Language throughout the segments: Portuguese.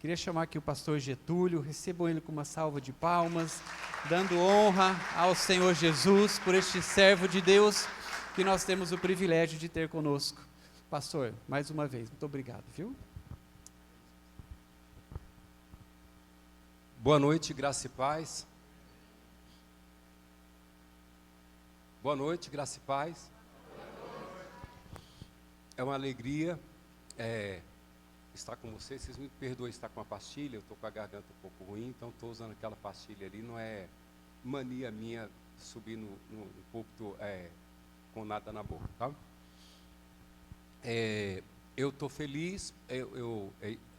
Queria chamar aqui o pastor Getúlio, recebam ele com uma salva de palmas, dando honra ao Senhor Jesus por este servo de Deus que nós temos o privilégio de ter conosco. Pastor, mais uma vez, muito obrigado, viu? Boa noite, graça e paz. Boa noite, graça e paz. É uma alegria estar com vocês. Vocês me perdoem estar com a pastilha, eu estou com a garganta um pouco ruim, então estou usando aquela pastilha ali. Não é mania minha subir no púlpito com nada na boca, tá? Eu estou feliz,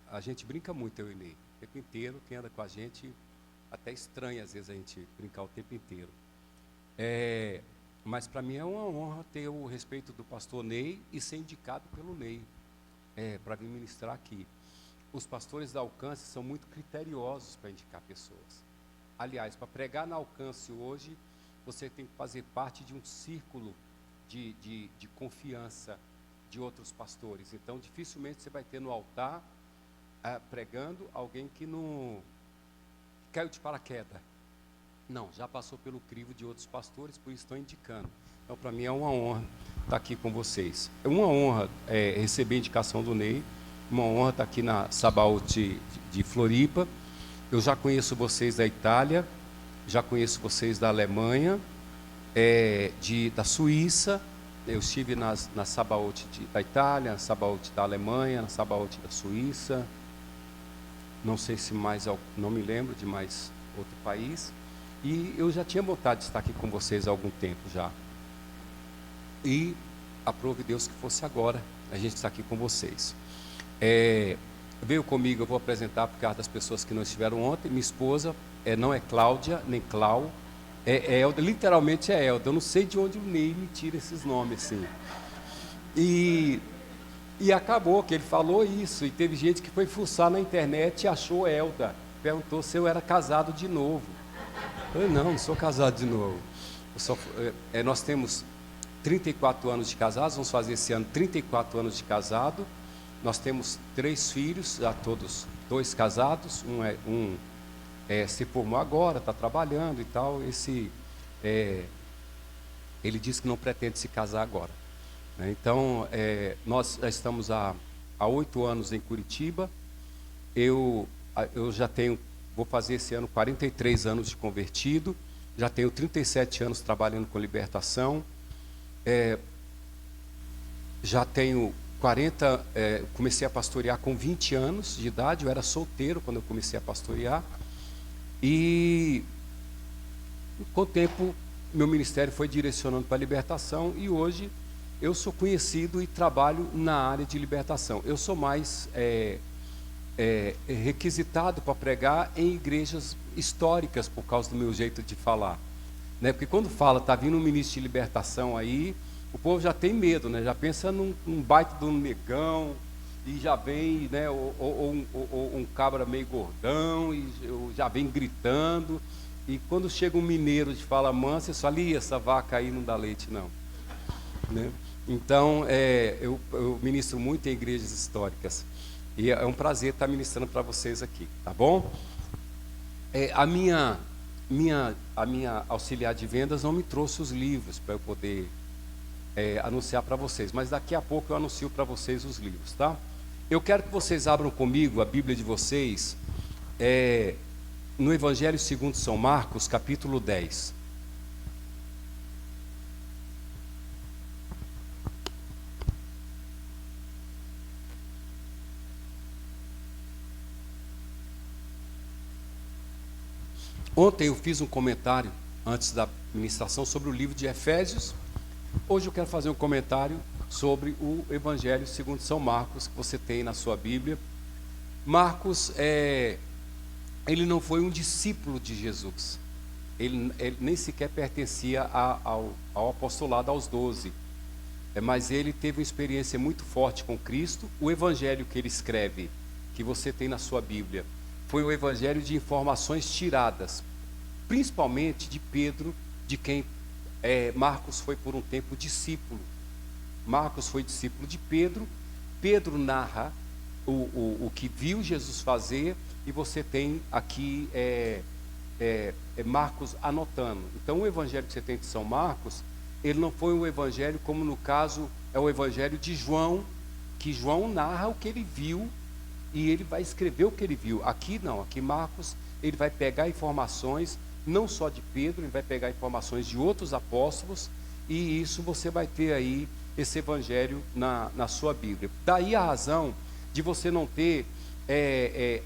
a gente brinca muito, eu e Ney, o tempo inteiro. Quem anda com a gente até estranha às vezes a gente brincar o tempo inteiro. Mas para mim é uma honra ter o respeito do pastor Ney e ser indicado pelo Ney para vir ministrar aqui. Os pastores da Alcance são muito criteriosos para indicar pessoas. Aliás, para pregar na Alcance hoje, você tem que fazer parte de um círculo de confiança de outros pastores. Então, dificilmente você vai ter no altar, pregando, alguém que não caiu de paraquedas. Não, já passou pelo crivo de outros pastores, por isso estou indicando. Então, para mim é uma honra estar aqui com vocês. É uma honra receber a indicação do Ney, uma honra estar aqui na Sabaoth de Floripa. Eu já conheço vocês da Itália, já conheço vocês da Alemanha, da Suíça. Eu estive na Sabaoth da Itália, na Sabaoth da Alemanha, na Sabaoth da Suíça. Não sei se mais, não me lembro de mais outro país. E eu já tinha vontade de estar aqui com vocês há algum tempo já. E aprove Deus que fosse agora a gente estar aqui com vocês. Veio comigo, eu vou apresentar por causa das pessoas que não estiveram ontem. Minha esposa não é Cláudia, nem Clau, é Elda, literalmente é Elda. Eu não sei de onde o Ney me tira esses nomes assim. E acabou que ele falou isso, e teve gente que foi fuçar na internet e achou Elda. Perguntou se eu era casado de novo. Eu não sou casado de novo. Nós temos 34 anos de casados, vamos fazer esse ano 34 anos de casado. Nós temos 3 filhos, já todos 2 casados. Um se formou agora, está trabalhando e tal. Ele disse que não pretende se casar agora. Então, nós já estamos há 8 anos em Curitiba. Eu já tenho, vou fazer esse ano 43 anos de convertido, já tenho 37 anos trabalhando com libertação, já tenho 40, comecei a pastorear com 20 anos de idade, eu era solteiro quando eu comecei a pastorear, e com o tempo meu ministério foi direcionando para a libertação, e hoje eu sou conhecido e trabalho na área de libertação. Eu sou mais requisitado para pregar em igrejas históricas por causa do meu jeito de falar, né? Porque quando fala, está vindo um ministro de libertação aí, o povo já tem medo, né? Já pensa num baita de um negão, e já vem, né? Ou um cabra meio gordão, e já vem gritando. E quando chega um mineiro de fala mansa, você fala: "Ih, essa vaca aí não dá leite não", né? Então, eu ministro muito em igrejas históricas. E é um prazer estar ministrando para vocês aqui, tá bom? A minha auxiliar de vendas não me trouxe os livros para eu poder anunciar para vocês, mas daqui a pouco eu anuncio para vocês os livros, tá? Eu quero que vocês abram comigo a Bíblia de vocês no Evangelho segundo São Marcos, capítulo 10. Ontem eu fiz um comentário, antes da ministração, sobre o livro de Efésios. Hoje eu quero fazer um comentário sobre o Evangelho segundo São Marcos, que você tem na sua Bíblia. Marcos, ele não foi um discípulo de Jesus. Ele nem sequer pertencia ao apostolado, aos 12. Mas ele teve uma experiência muito forte com Cristo. O Evangelho que ele escreve, que você tem na sua Bíblia, foi um evangelho de informações tiradas, principalmente de Pedro, de quem Marcos foi por um tempo discípulo. Marcos foi discípulo de Pedro. Pedro narra o que viu Jesus fazer, e você tem aqui Marcos anotando. Então o evangelho que você tem de São Marcos, ele não foi um evangelho como no caso é o evangelho de João, que João narra o que ele viu e ele vai escrever o que ele viu. Aqui não, aqui Marcos, ele vai pegar informações não só de Pedro, ele vai pegar informações de outros apóstolos, e isso você vai ter aí esse evangelho na sua Bíblia. Daí a razão de você não ter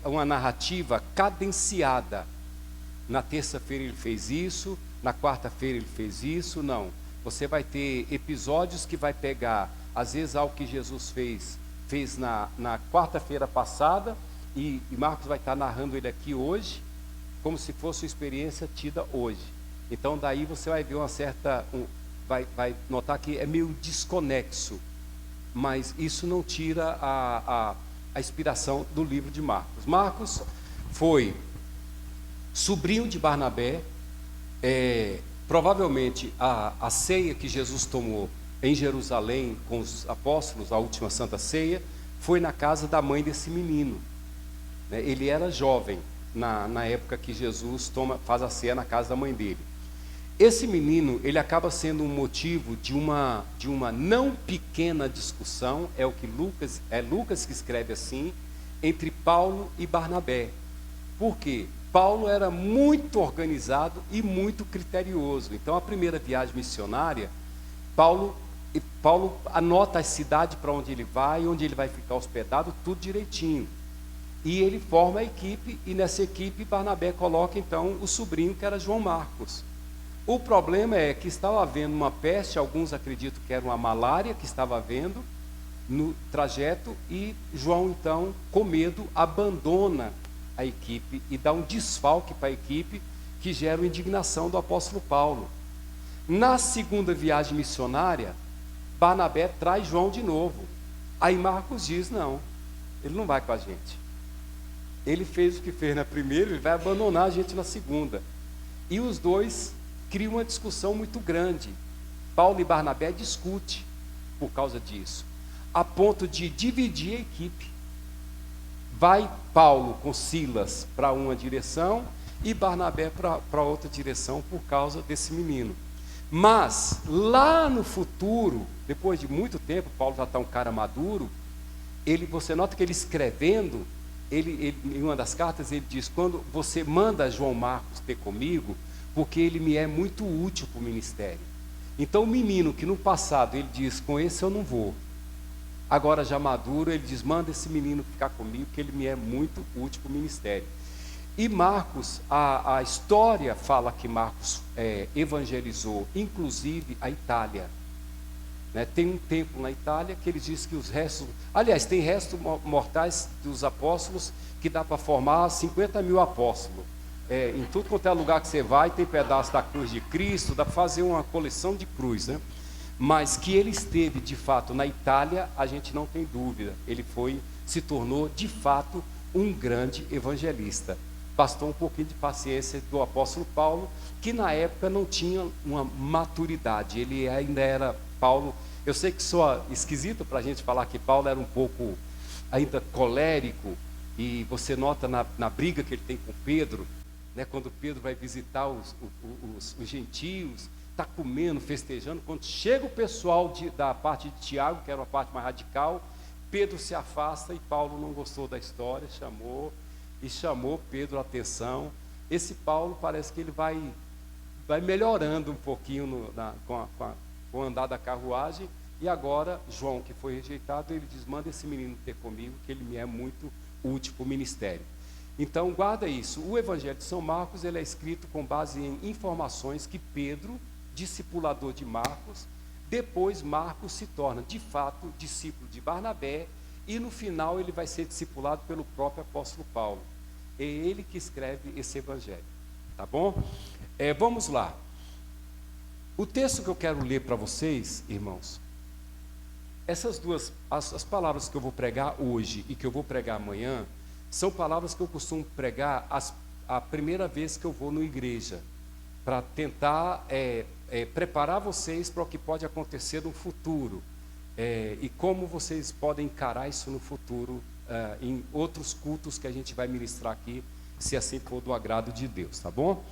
uma narrativa cadenciada. Na terça-feira ele fez isso, na quarta-feira ele fez isso, não. Você vai ter episódios que vai pegar, às vezes, algo que Jesus fez na quarta-feira passada, e Marcos vai estar narrando ele aqui hoje, como se fosse uma experiência tida hoje. Então daí você vai ver uma certa, vai notar que é meio desconexo, mas isso não tira a inspiração do livro de Marcos. Marcos foi sobrinho de Barnabé, provavelmente a ceia que Jesus tomou em Jerusalém com os apóstolos, a última Santa Ceia, foi na casa da mãe desse menino. Ele era jovem na época que Jesus faz a ceia na casa da mãe dele. Esse menino, ele acaba sendo um motivo de uma não pequena discussão, é o que Lucas que escreve assim, entre Paulo e Barnabé. Por quê? Paulo era muito organizado e muito criterioso. Então, a primeira viagem missionária, Paulo anota a cidade para onde ele vai ficar hospedado, tudo direitinho. E ele forma a equipe, e nessa equipe Barnabé coloca então o sobrinho, que era João Marcos. O problema é que estava havendo uma peste, alguns acreditam que era uma malária que estava havendo no trajeto, e João então, com medo, abandona a equipe e dá um desfalque para a equipe, que gera a indignação do apóstolo Paulo. Na segunda viagem missionária, Barnabé traz João de novo. Aí Marcos diz, não, ele não vai com a gente. Ele fez o que fez na primeira, ele vai abandonar a gente na segunda. E os dois criam uma discussão muito grande. Paulo e Barnabé discutem por causa disso, a ponto de dividir a equipe. Vai Paulo com Silas para uma direção e Barnabé para outra direção por causa desse menino. Mas lá no futuro, depois de muito tempo, Paulo já está um cara maduro, você nota que ele escrevendo, ele, em uma das cartas, ele diz, quando você manda João Marcos ter comigo, porque ele me é muito útil para o ministério. Então o menino que no passado ele diz, com esse eu não vou, agora já maduro, ele diz, manda esse menino ficar comigo, que ele me é muito útil para o ministério. E Marcos, a história fala que Marcos evangelizou, inclusive a Itália. Tem um templo na Itália que eles dizem que os restos, aliás, tem restos mortais dos apóstolos que dá para formar 50 mil apóstolos. Em tudo quanto é lugar que você vai, tem pedaço da cruz de Cristo, dá para fazer uma coleção de cruz, né? Mas que ele esteve de fato na Itália, a gente não tem dúvida. Ele se tornou de fato um grande evangelista. Bastou um pouquinho de paciência do apóstolo Paulo, que na época não tinha uma maturidade. Ele ainda era Paulo. Eu sei que soa esquisito para a gente falar que Paulo era um pouco ainda colérico, e você nota na briga que ele tem com Pedro, quando Pedro vai visitar os gentios, está comendo, festejando, quando chega o pessoal da parte de Tiago, que era uma parte mais radical, Pedro se afasta, e Paulo não gostou da história, chamou Pedro a atenção. Esse Paulo parece que ele vai melhorando um pouquinho com o andar da carruagem, e agora João, que foi rejeitado, ele diz, manda esse menino ter comigo, que ele me é muito útil para o ministério. Então guarda isso, o Evangelho de São Marcos, ele é escrito com base em informações que Pedro, discipulador de Marcos, depois Marcos se torna de fato discípulo de Barnabé, e no final ele vai ser discipulado pelo próprio apóstolo Paulo. É ele que escreve esse Evangelho, tá bom? Vamos lá. O texto que eu quero ler para vocês, irmãos, essas duas, as palavras que eu vou pregar hoje e que eu vou pregar amanhã, são palavras que eu costumo pregar a primeira vez que eu vou na igreja, para tentar preparar vocês para o que pode acontecer no futuro, e como vocês podem encarar isso no futuro em outros cultos que a gente vai ministrar aqui, se assim for do agrado de Deus, tá bom?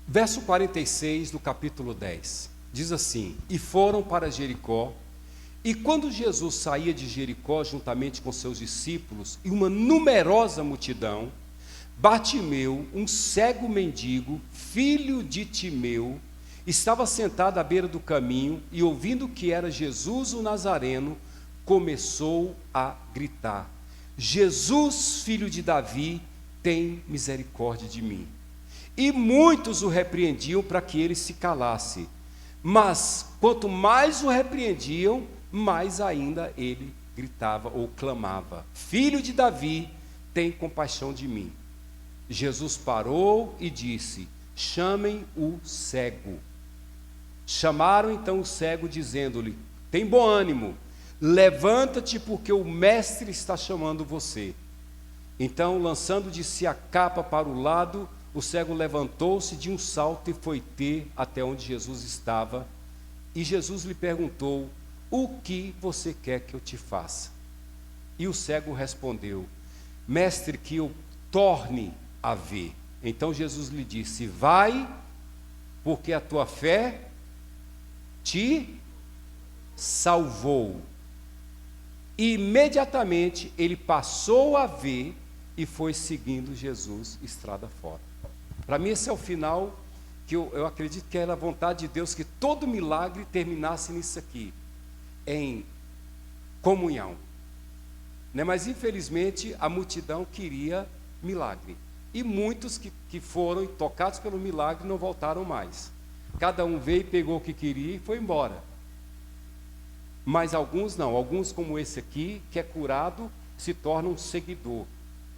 Verso 46 do capítulo 10, diz assim: E foram para Jericó, e quando Jesus saía de Jericó juntamente com seus discípulos e uma numerosa multidão, Bartimeu, um cego mendigo, filho de Timeu, estava sentado à beira do caminho e, ouvindo que era Jesus o Nazareno, começou a gritar: Jesus, filho de Davi, tem misericórdia de mim. E muitos o repreendiam para que ele se calasse. Mas quanto mais o repreendiam, mais ainda ele gritava ou clamava: Filho de Davi, tem compaixão de mim. Jesus parou e disse: Chamem o cego. Chamaram então o cego, dizendo-lhe: Tem bom ânimo, levanta-te, porque o mestre está chamando você. Então, lançando de si a capa para o lado, o cego levantou-se de um salto e foi ter até onde Jesus estava. E Jesus lhe perguntou: O que você quer que eu te faça? E o cego respondeu: Mestre, que eu torne a ver. Então Jesus lhe disse: Vai, porque a tua fé te salvou. E imediatamente ele passou a ver e foi seguindo Jesus estrada fora. Para mim esse é o final que eu acredito que era a vontade de Deus, que todo milagre terminasse nisso aqui, em comunhão, né? Mas infelizmente a multidão queria milagre, e muitos que foram tocados pelo milagre não voltaram mais. Cada um veio, pegou o que queria e foi embora. Mas alguns não, alguns como esse aqui, que é curado, se torna um seguidor.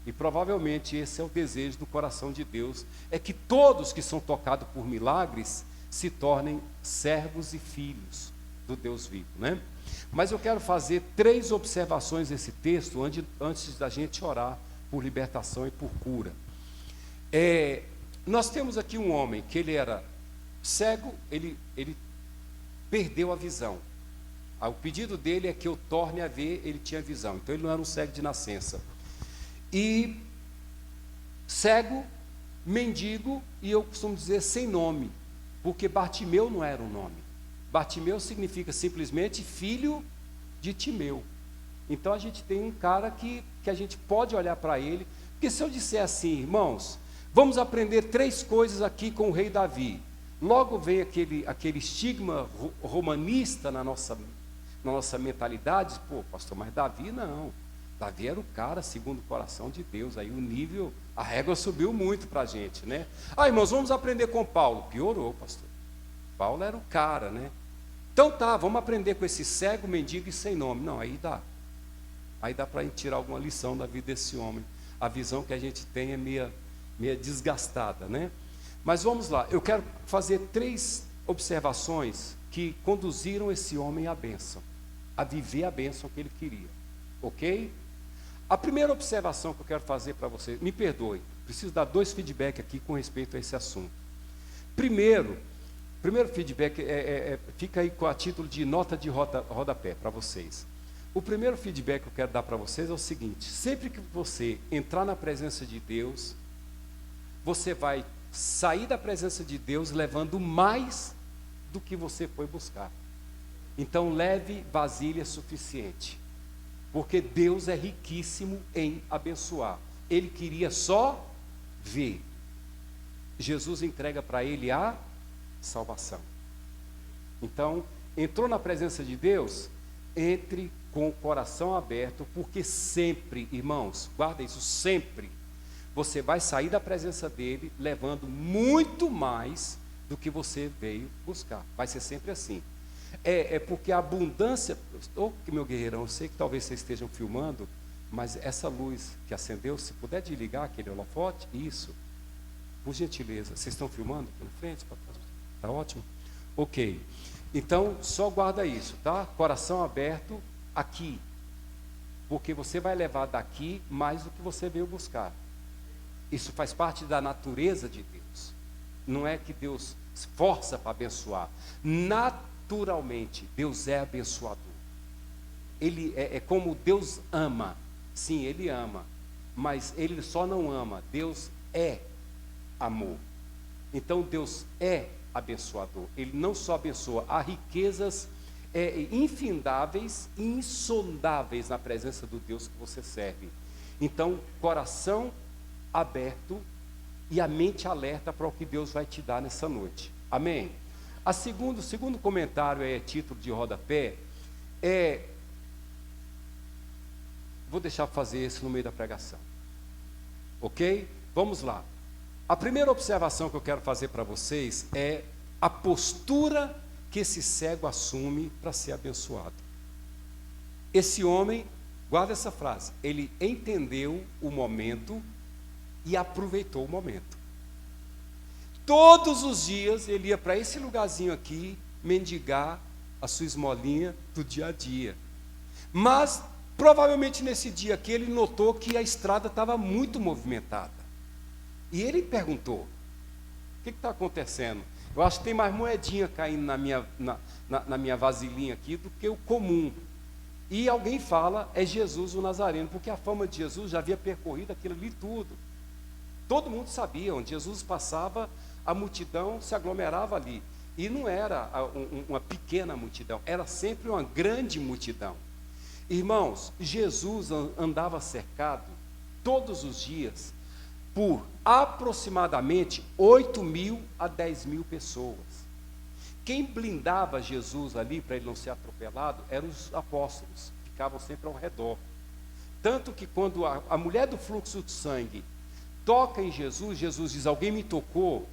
E provavelmente esse é o desejo do coração de Deus, é que todos que são tocados por milagres se tornem servos e filhos do Deus vivo, né? Mas eu quero fazer 3 observações nesse texto, antes da gente orar por libertação e por cura. Nós temos aqui um homem que ele era cego, ele perdeu a visão. O pedido dele é que eu torne a ver, ele tinha visão. Então ele não era um cego de nascença. E cego, mendigo, e eu costumo dizer sem nome, porque Bartimeu não era um nome. Bartimeu significa simplesmente filho de Timeu. Então a gente tem um cara que a gente pode olhar para ele, porque se eu disser assim: irmãos, vamos aprender 3 coisas aqui com o rei Davi, logo vem aquele estigma romanista na nossa mentalidade. Pô, pastor, mas Davi não. Davi era o cara segundo o coração de Deus. Aí o nível, a régua subiu muito para a gente, né? Irmãos, vamos aprender com Paulo. Piorou, pastor. Paulo era o cara, né? Então tá, vamos aprender com esse cego, mendigo e sem nome. Não, aí dá para a gente tirar alguma lição da vida desse homem. A visão que a gente tem é meia desgastada, né? Mas vamos lá, eu quero fazer 3 observações que conduziram esse homem à bênção, a viver a bênção que ele queria, ok? A primeira observação que eu quero fazer para você, me perdoe, preciso dar 2 feedbacks aqui com respeito a esse assunto. Primeiro feedback fica aí com a título de nota de rodapé para vocês. O primeiro feedback que eu quero dar para vocês é o seguinte: sempre que você entrar na presença de Deus, você vai sair da presença de Deus levando mais do que você foi buscar. Então leve vasilha suficiente, porque Deus é riquíssimo em abençoar. Ele queria só ver. Jesus entrega para ele a salvação. Então, entrou na presença de Deus, entre com o coração aberto, porque sempre, irmãos, guarda isso, sempre você vai sair da presença dele levando muito mais do que você veio buscar. Vai ser sempre assim. Porque a abundância... meu guerreirão, eu sei que talvez vocês estejam filmando, mas essa luz que acendeu, se puder desligar aquele holofote, isso, por gentileza. Vocês estão filmando aqui na frente? Está ótimo? Ok. Então, só guarda isso, tá? Coração aberto aqui. Porque você vai levar daqui mais do que você veio buscar. Isso faz parte da natureza de Deus. Não é que Deus força para abençoar. Naturalmente, Deus é abençoador. ele é como Deus ama. Sim, Ele ama, mas Ele só não ama, Deus é amor. Então Deus é abençoador. Ele não só abençoa, há riquezas infindáveis e insondáveis na presença do Deus que você serve. Então, coração aberto e a mente alerta para o que Deus vai te dar nessa noite. Amém? O segundo comentário título de rodapé, vou deixar fazer isso no meio da pregação. Ok? Vamos lá. A primeira observação que eu quero fazer para vocês é a postura que esse cego assume para ser abençoado. Esse homem, guarda essa frase, ele entendeu o momento e aproveitou o momento. Todos os dias ele ia para esse lugarzinho aqui mendigar a sua esmolinha do dia a dia. Mas provavelmente nesse dia aqui ele notou que a estrada estava muito movimentada. E ele perguntou: o que está acontecendo? Eu acho que tem mais moedinha caindo na minha vasilhinha aqui do que o comum. E alguém fala, é Jesus o Nazareno, porque a fama de Jesus já havia percorrido aquilo ali tudo. Todo mundo sabia, onde Jesus passava, a multidão se aglomerava ali. E não era uma pequena multidão, era sempre uma grande multidão. Irmãos, Jesus andava cercado todos os dias por aproximadamente 8.000 a 10.000 pessoas. Quem blindava Jesus ali para ele não ser atropelado eram os apóstolos, ficavam sempre ao redor. Tanto que quando a mulher do fluxo de sangue toca em Jesus, Jesus diz: alguém me tocou.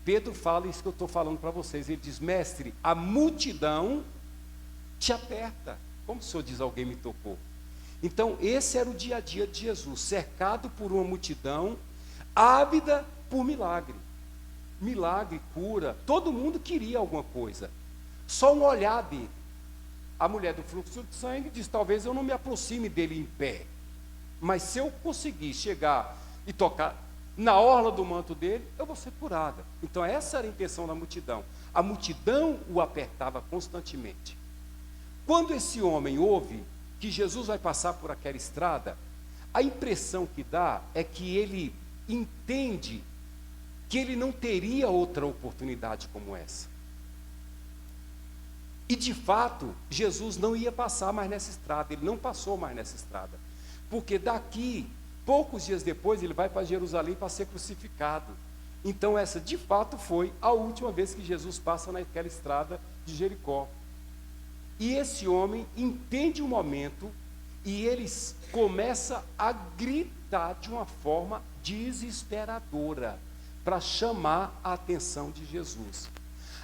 Pedro fala isso que eu estou falando para vocês. Ele diz: mestre, a multidão te aperta. Como o senhor diz, alguém me tocou? Então, esse era o dia a dia de Jesus, cercado por uma multidão ávida por milagre. Milagre, cura, todo mundo queria alguma coisa. Só um olhar dele. A mulher do fluxo de sangue diz: talvez eu não me aproxime dele em pé, mas se eu conseguir chegar e tocar na orla do manto dele, eu vou ser curada. Então essa era a intenção da multidão. A multidão o apertava constantemente. Quando esse homem ouve que Jesus vai passar por aquela estrada, a impressão que dá é que ele entende que ele não teria outra oportunidade como essa. E de fato, Jesus não ia passar mais nessa estrada, ele não passou mais nessa estrada, porque daqui, poucos dias depois, ele vai para Jerusalém para ser crucificado. Então essa de fato foi a última vez que Jesus passa naquela estrada de Jericó. E esse homem entende o momento e ele começa a gritar de uma forma desesperadora para chamar a atenção de Jesus.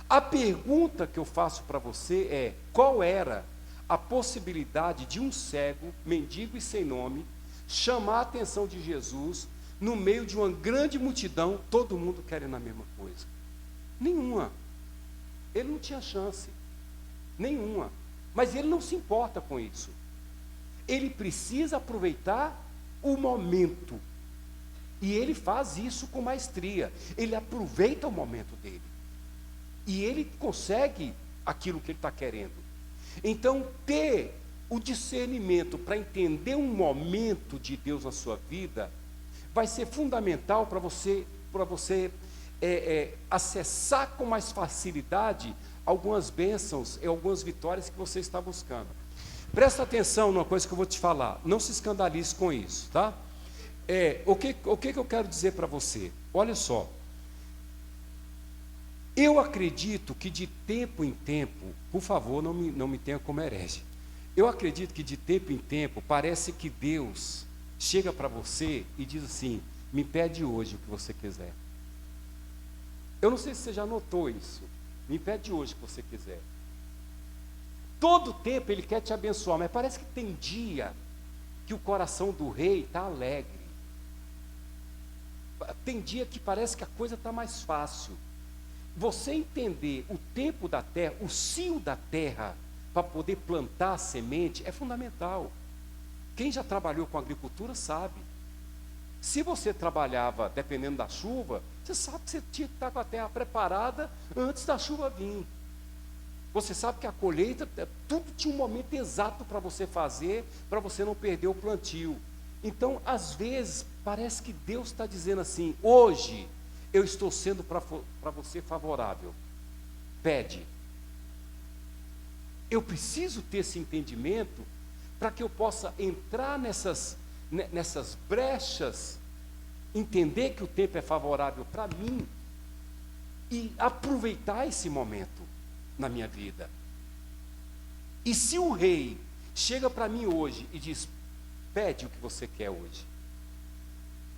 A pergunta que eu faço para você é: qual era a possibilidade de um cego, mendigo e sem nome, chamar a atenção de Jesus no meio de uma grande multidão, todo mundo querendo a mesma coisa? Nenhuma. Ele não tinha chance. Nenhuma. Mas ele não se importa com isso. Ele precisa aproveitar o momento. E ele faz isso com maestria. Ele aproveita o momento dele. E ele consegue aquilo que ele está querendo. Então, ter o discernimento para entender um momento de Deus na sua vida vai ser fundamental para você acessar com mais facilidade algumas bênçãos e algumas vitórias que você está buscando. Presta atenção numa coisa que eu vou te falar, não se escandalize com isso, tá? O que eu quero dizer para você? Olha só, eu acredito que de tempo em tempo, por favor, não me tenha como herege, eu acredito que de tempo em tempo, parece que Deus chega para você e diz assim: me pede hoje o que você quiser. Eu não sei se você já notou isso. Me pede hoje o que você quiser. Todo tempo ele quer te abençoar, mas parece que tem dia que o coração do rei está alegre. Tem dia que parece que a coisa está mais fácil. Você entender o tempo da terra, o cio da terra, para poder plantar a semente, é fundamental. Quem já trabalhou com agricultura sabe. Se você trabalhava dependendo da chuva, você sabe que você tinha que estar com a terra preparada antes da chuva vir. Você sabe que a colheita, tudo tinha um momento exato para você fazer, para você não perder o plantio. Então, às vezes, parece que Deus está dizendo assim: hoje eu estou sendo para você favorável. Pede. Eu preciso ter esse entendimento para que eu possa entrar nessas brechas, entender que o tempo é favorável para mim e aproveitar esse momento na minha vida. E se o rei chega para mim hoje e diz: pede o que você quer hoje,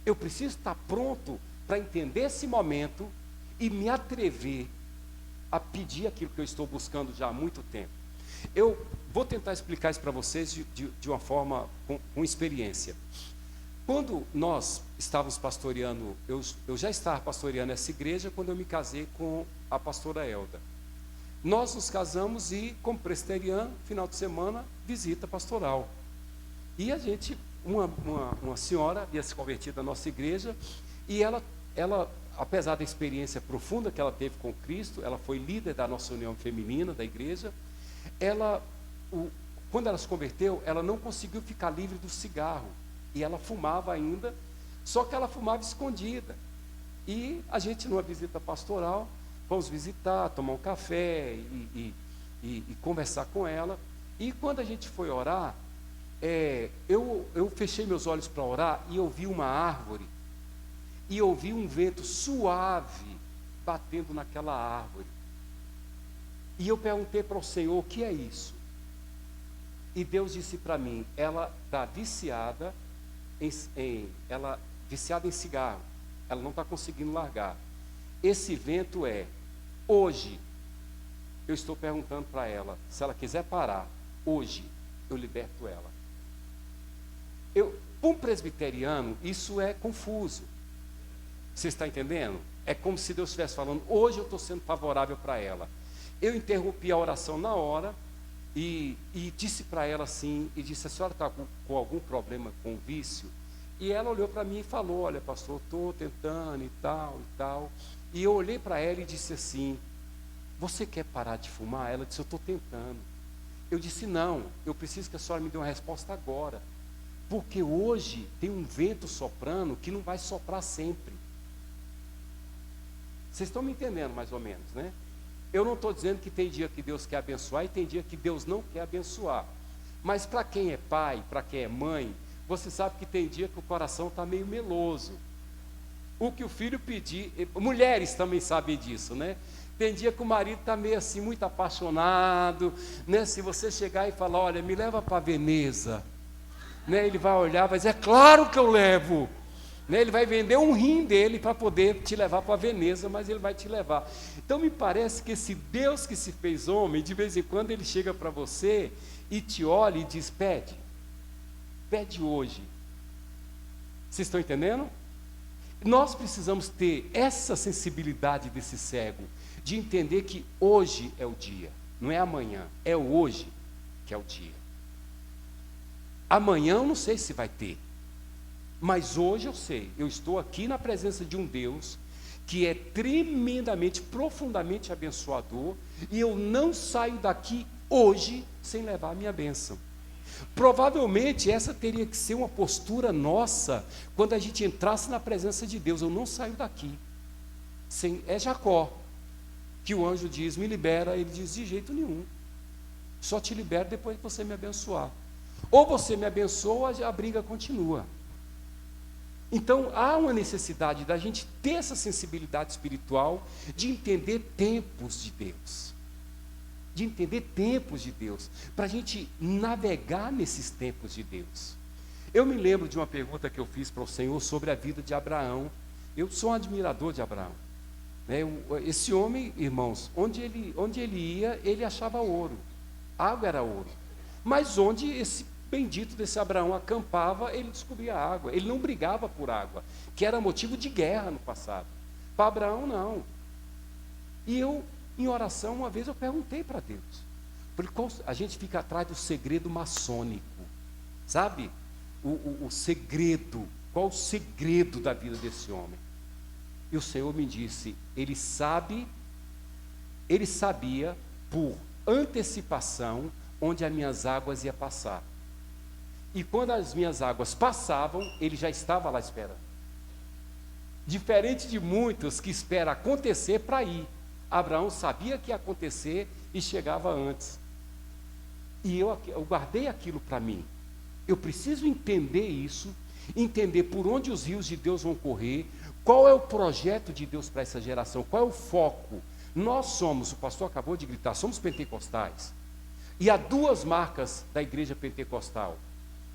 eu preciso estar pronto para entender esse momento e me atrever a pedir aquilo que eu estou buscando já há muito tempo. Eu vou tentar explicar isso para vocês de uma forma, com experiência. Quando nós estávamos pastoreando, eu já estava pastoreando essa igreja quando eu me casei com a pastora Elda. Nós nos casamos e, como presbiteriano, final de semana, visita pastoral. E a gente, uma senhora havia se convertido à nossa igreja, e ela, apesar da experiência profunda que ela teve com Cristo, ela foi líder da nossa união feminina, da igreja. Quando ela se converteu, ela não conseguiu ficar livre do cigarro, e ela fumava ainda, só que ela fumava escondida. E a gente, numa visita pastoral, fomos visitar, tomar um café e conversar com ela. E quando a gente foi orar, eu fechei meus olhos para orar e ouvi uma árvore, e ouvi um vento suave batendo naquela árvore. E eu perguntei para o Senhor: o que é isso? E Deus disse para mim: ela está viciada viciada em cigarro, ela não está conseguindo largar. Esse vento hoje, eu estou perguntando para ela, se ela quiser parar, hoje eu liberto ela. Para um presbiteriano, isso é confuso. Você está entendendo? É como se Deus estivesse falando: hoje eu estou sendo favorável para ela. Eu interrompi a oração na hora e disse para ela assim, e disse: a senhora está com algum problema com o vício? E ela olhou para mim e falou: olha, pastor, estou tentando e tal e tal. E eu olhei para ela e disse assim: você quer parar de fumar? Ela disse: eu estou tentando. Eu disse: não, eu preciso que a senhora me dê uma resposta agora, porque hoje tem um vento soprando que não vai soprar sempre. Vocês estão me entendendo mais ou menos, né? Eu não estou dizendo que tem dia que Deus quer abençoar e tem dia que Deus não quer abençoar. Mas para quem é pai, para quem é mãe, você sabe que tem dia que o coração está meio meloso. O que o filho pedir, mulheres também sabem disso, né? Tem dia que o marido está meio assim, muito apaixonado, né? Se você chegar e falar: olha, me leva para Veneza, né? Ele vai olhar, vai dizer: é claro que eu levo. Né? Ele vai vender um rim dele para poder te levar para Veneza, mas ele vai te levar. Então me parece que esse Deus que se fez homem, de vez em quando ele chega para você e te olha e diz: pede hoje. Vocês estão entendendo? Nós precisamos ter essa sensibilidade desse cego, de entender que hoje é o dia, não é amanhã, é hoje que é o dia. Amanhã eu não sei se vai ter, mas hoje eu sei, eu estou aqui na presença de um Deus que é tremendamente, profundamente abençoador, e eu não saio daqui hoje sem levar a minha bênção. Provavelmente essa teria que ser uma postura nossa quando a gente entrasse na presença de Deus. Eu não saio daqui é Jacó, que o anjo diz: me libera. Ele diz: de jeito nenhum, só te libero depois que você me abençoar. Ou você me abençoa, a briga continua. Então há uma necessidade da gente ter essa sensibilidade espiritual, de entender tempos de Deus, para a gente navegar nesses tempos de Deus. Eu me lembro de uma pergunta que eu fiz para o Senhor sobre a vida de Abraão. Eu sou um admirador de Abraão, né? Esse homem, irmãos, onde ele ia, ele achava ouro, água era ouro, mas onde esse bendito desse Abraão acampava, ele descobria água. Ele não brigava por água, que era motivo de guerra no passado. Para Abraão, não. E eu, em oração, uma vez eu perguntei para Deus, porque a gente fica atrás do segredo maçônico, sabe? O segredo, qual o segredo da vida desse homem? E o Senhor me disse: ele sabia por antecipação onde as minhas águas iam passar. E quando as minhas águas passavam, ele já estava lá esperando. Diferente de muitos que esperam acontecer para ir. Abraão sabia que ia acontecer e chegava antes. E eu guardei aquilo para mim. Eu preciso entender isso, entender por onde os rios de Deus vão correr, qual é o projeto de Deus para essa geração, qual é o foco. Nós somos, o pastor acabou de gritar, somos pentecostais. E há duas marcas da igreja pentecostal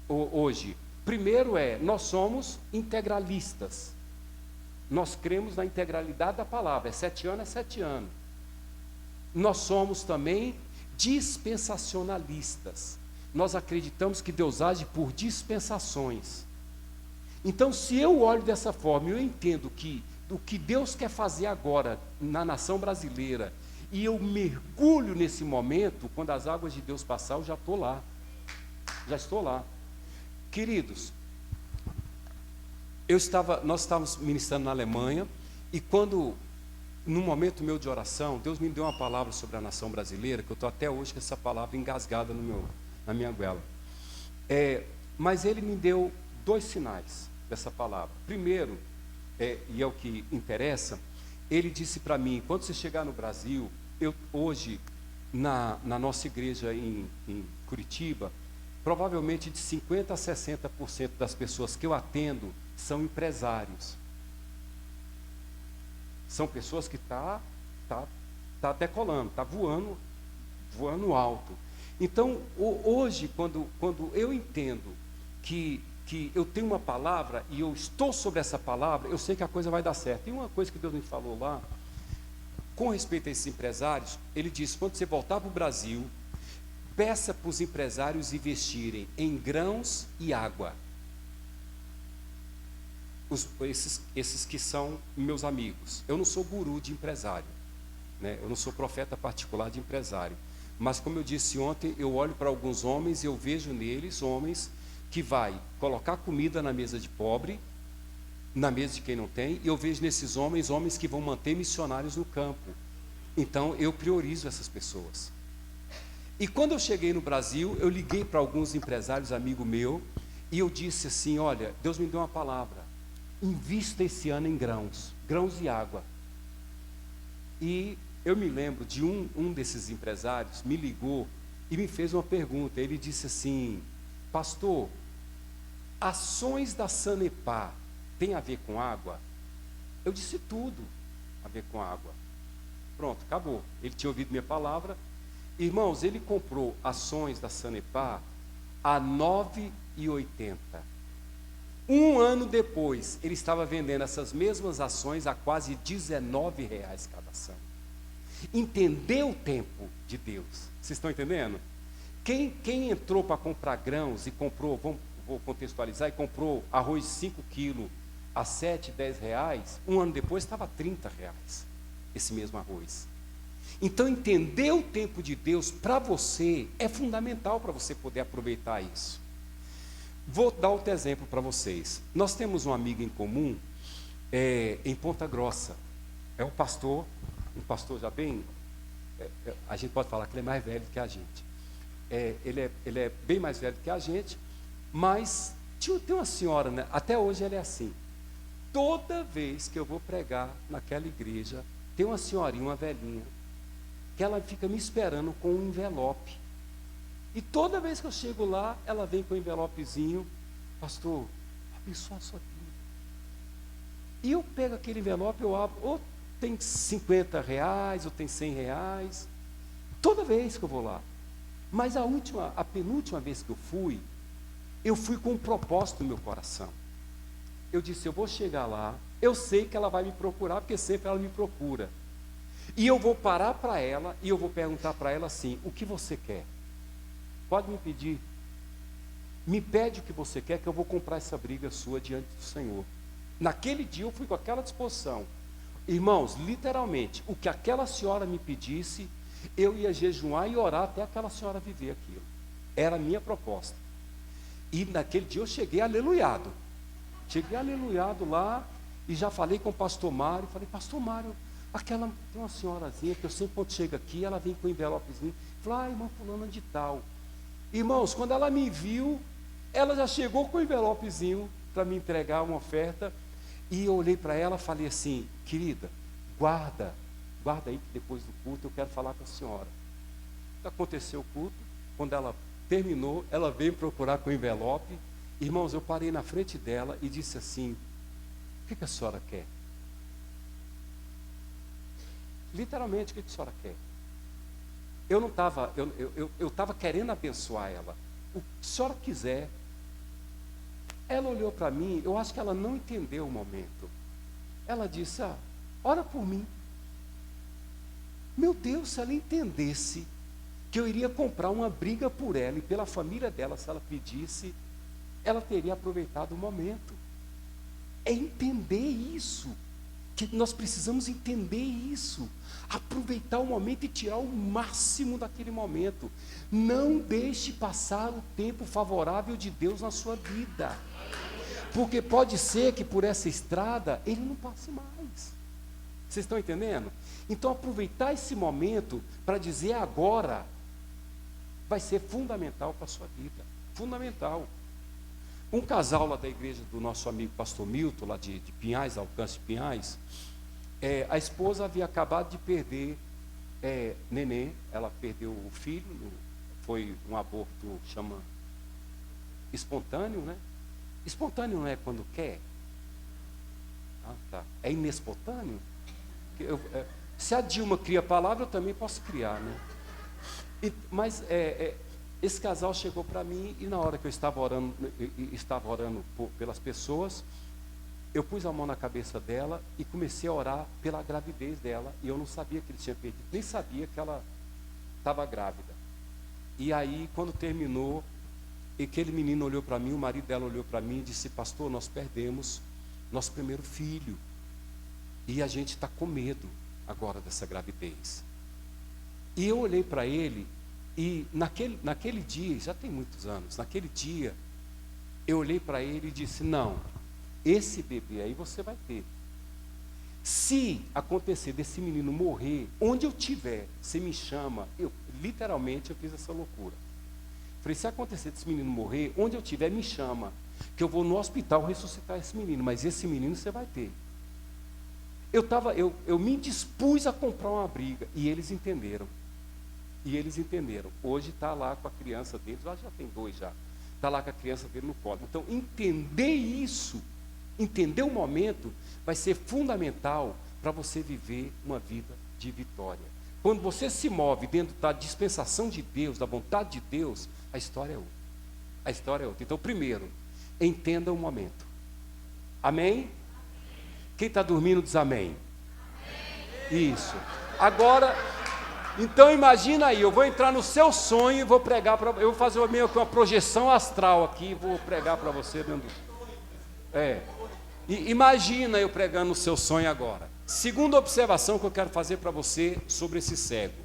hoje. Primeiro nós somos integralistas. Nós cremos na integralidade da palavra, 7 anos é 7 anos. Nós somos também dispensacionalistas. Nós acreditamos que Deus age por dispensações. Então, se eu olho dessa forma, eu entendo que o que Deus quer fazer agora na nação brasileira, e eu mergulho nesse momento, quando as águas de Deus passar, eu já estou lá. Já estou lá. Queridos, nós estávamos ministrando na Alemanha, e quando, num momento meu de oração, Deus me deu uma palavra sobre a nação brasileira, que eu estou até hoje com essa palavra engasgada na minha goela. Mas Ele me deu 2 sinais dessa palavra. Primeiro, e é o que interessa, Ele disse para mim, quando você chegar no Brasil, hoje, na nossa igreja em Curitiba, provavelmente de 50% a 60% das pessoas que eu atendo são empresários. São pessoas que tá decolando, está voando alto. Então, hoje, quando eu entendo que eu tenho uma palavra e eu estou sobre essa palavra, eu sei que a coisa vai dar certo. E uma coisa que Deus me falou lá, com respeito a esses empresários, Ele disse, quando você voltar para o Brasil, peça para os empresários investirem em grãos e água. Esses que são meus amigos. Eu não sou guru de empresário, né? Eu não sou profeta particular de empresário. Mas como eu disse ontem, eu olho para alguns homens e eu vejo neles homens que vai colocar comida na mesa de pobre, na mesa de quem não tem, e eu vejo nesses homens que vão manter missionários no campo. Então eu priorizo essas pessoas. E quando eu cheguei no Brasil, eu liguei para alguns empresários, amigo meu, e eu disse assim, olha, Deus me deu uma palavra, invista esse ano em grãos e água. E eu me lembro de um desses empresários, me ligou e me fez uma pergunta, ele disse assim, pastor, ações da Sanepar tem a ver com água? Eu disse tudo a ver com água. Pronto, acabou. Ele tinha ouvido minha palavra. Irmãos, ele comprou ações da Sanepar a R$ 9,80. Um ano depois, ele estava vendendo essas mesmas ações a quase R$19 cada ação. Entendeu o tempo de Deus? Vocês estão entendendo? Quem entrou para comprar grãos e comprou, vou contextualizar, e comprou arroz 5 quilos a R$ 7, R$ 10, um ano depois estava R$30, esse mesmo arroz. Então, entender o tempo de Deus para você é fundamental para você poder aproveitar isso. Vou dar outro exemplo para vocês. Nós temos um amigo em comum em Ponta Grossa. É um pastor já bem... a gente pode falar que ele é mais velho que a gente. Ele é bem mais velho que a gente, mas tem uma senhora, né? Até hoje ele é assim. Toda vez que eu vou pregar naquela igreja, tem uma senhorinha, uma velhinha, que ela fica me esperando com um envelope. E toda vez que eu chego lá, ela vem com um envelopezinho, pastor, abençoa a sua vida. E eu pego aquele envelope, eu abro, ou tem R$50, ou tem R$100, toda vez que eu vou lá. Mas a penúltima vez que eu fui com um propósito no meu coração. Eu disse, eu vou chegar lá, eu sei que ela vai me procurar, porque sempre ela me procura. E eu vou parar para ela, e eu vou perguntar para ela assim, o que você quer? Pode me pedir. Me pede o que você quer, que eu vou comprar essa briga sua diante do Senhor. Naquele dia eu fui com aquela disposição. Irmãos, literalmente, o que aquela senhora me pedisse, eu ia jejuar e orar até aquela senhora viver aquilo. Era a minha proposta. E naquele dia eu cheguei aleluiado. Cheguei aleluiado lá e já falei com o pastor Mário. Falei, pastor Mário, Tem uma senhorazinha que eu sempre, quando chega aqui, ela vem com um envelopezinho, fala, irmã fulana de tal. Irmãos, quando ela me viu, ela já chegou com o envelopezinho para me entregar uma oferta, e eu olhei para ela e falei assim, querida, guarda aí que depois do culto eu quero falar com a senhora. Aconteceu o culto, quando ela terminou, ela veio procurar com o envelope. Irmãos, eu parei na frente dela e disse assim, o que a senhora quer? Literalmente, o que a senhora quer? Eu não estava, eu estava querendo abençoar ela. O que a senhora quiser. Ela olhou para mim, eu acho que ela não entendeu o momento. Ela disse, ora por mim. Meu Deus, se ela entendesse que eu iria comprar uma briga por ela e pela família dela, se ela pedisse, ela teria aproveitado o momento. É entender isso, que nós precisamos entender isso, aproveitar o momento e tirar o máximo daquele momento. Não deixe passar o tempo favorável de Deus na sua vida, porque pode ser que por essa estrada ele não passe mais. Vocês estão entendendo? Então aproveitar esse momento para dizer agora vai ser fundamental para a sua vida, fundamental. Um casal lá da igreja do nosso amigo pastor Milton, lá de Pinhais, Alcance de Pinhais, a esposa havia acabado de perder neném, ela perdeu o filho, foi um aborto, chama espontâneo, né? Espontâneo não é quando quer? Tá. É inespontâneo? Se a Dilma cria a palavra, eu também posso criar, né? Mas esse casal chegou para mim e na hora que eu estava orando pelas pessoas, eu pus a mão na cabeça dela e comecei a orar pela gravidez dela, e eu não sabia que ele tinha perdido, nem sabia que ela estava grávida. E aí, quando terminou, aquele menino olhou para mim, o marido dela olhou para mim e disse, pastor, nós perdemos nosso primeiro filho, e a gente está com medo agora dessa gravidez. E eu olhei para ele, e naquele dia, já tem muitos anos, naquele dia, eu olhei para ele e disse, não, esse bebê aí você vai ter. Se acontecer desse menino morrer, onde eu estiver, você me chama. Literalmente eu fiz essa loucura. Falei, se acontecer desse menino morrer, onde eu estiver, me chama, que eu vou no hospital ressuscitar esse menino, mas esse menino você vai ter. Eu me dispus a comprar uma briga, e eles entenderam. Hoje está lá com a criança deles, já tem 2 já. Está lá com a criança dele no colo. Então, entender isso, entender o momento, vai ser fundamental para você viver uma vida de vitória. Quando você se move dentro da dispensação de Deus, da vontade de Deus, a história é outra. A história é outra. Então, primeiro, entenda o momento. Amém? Quem está dormindo diz amém. Isso. Agora, então imagina aí, eu vou entrar no seu sonho e vou pregar para, eu vou fazer meio que uma projeção astral aqui e vou pregar para você dentro. Imagina eu pregando no seu sonho agora. Segunda observação que eu quero fazer para você sobre esse cego.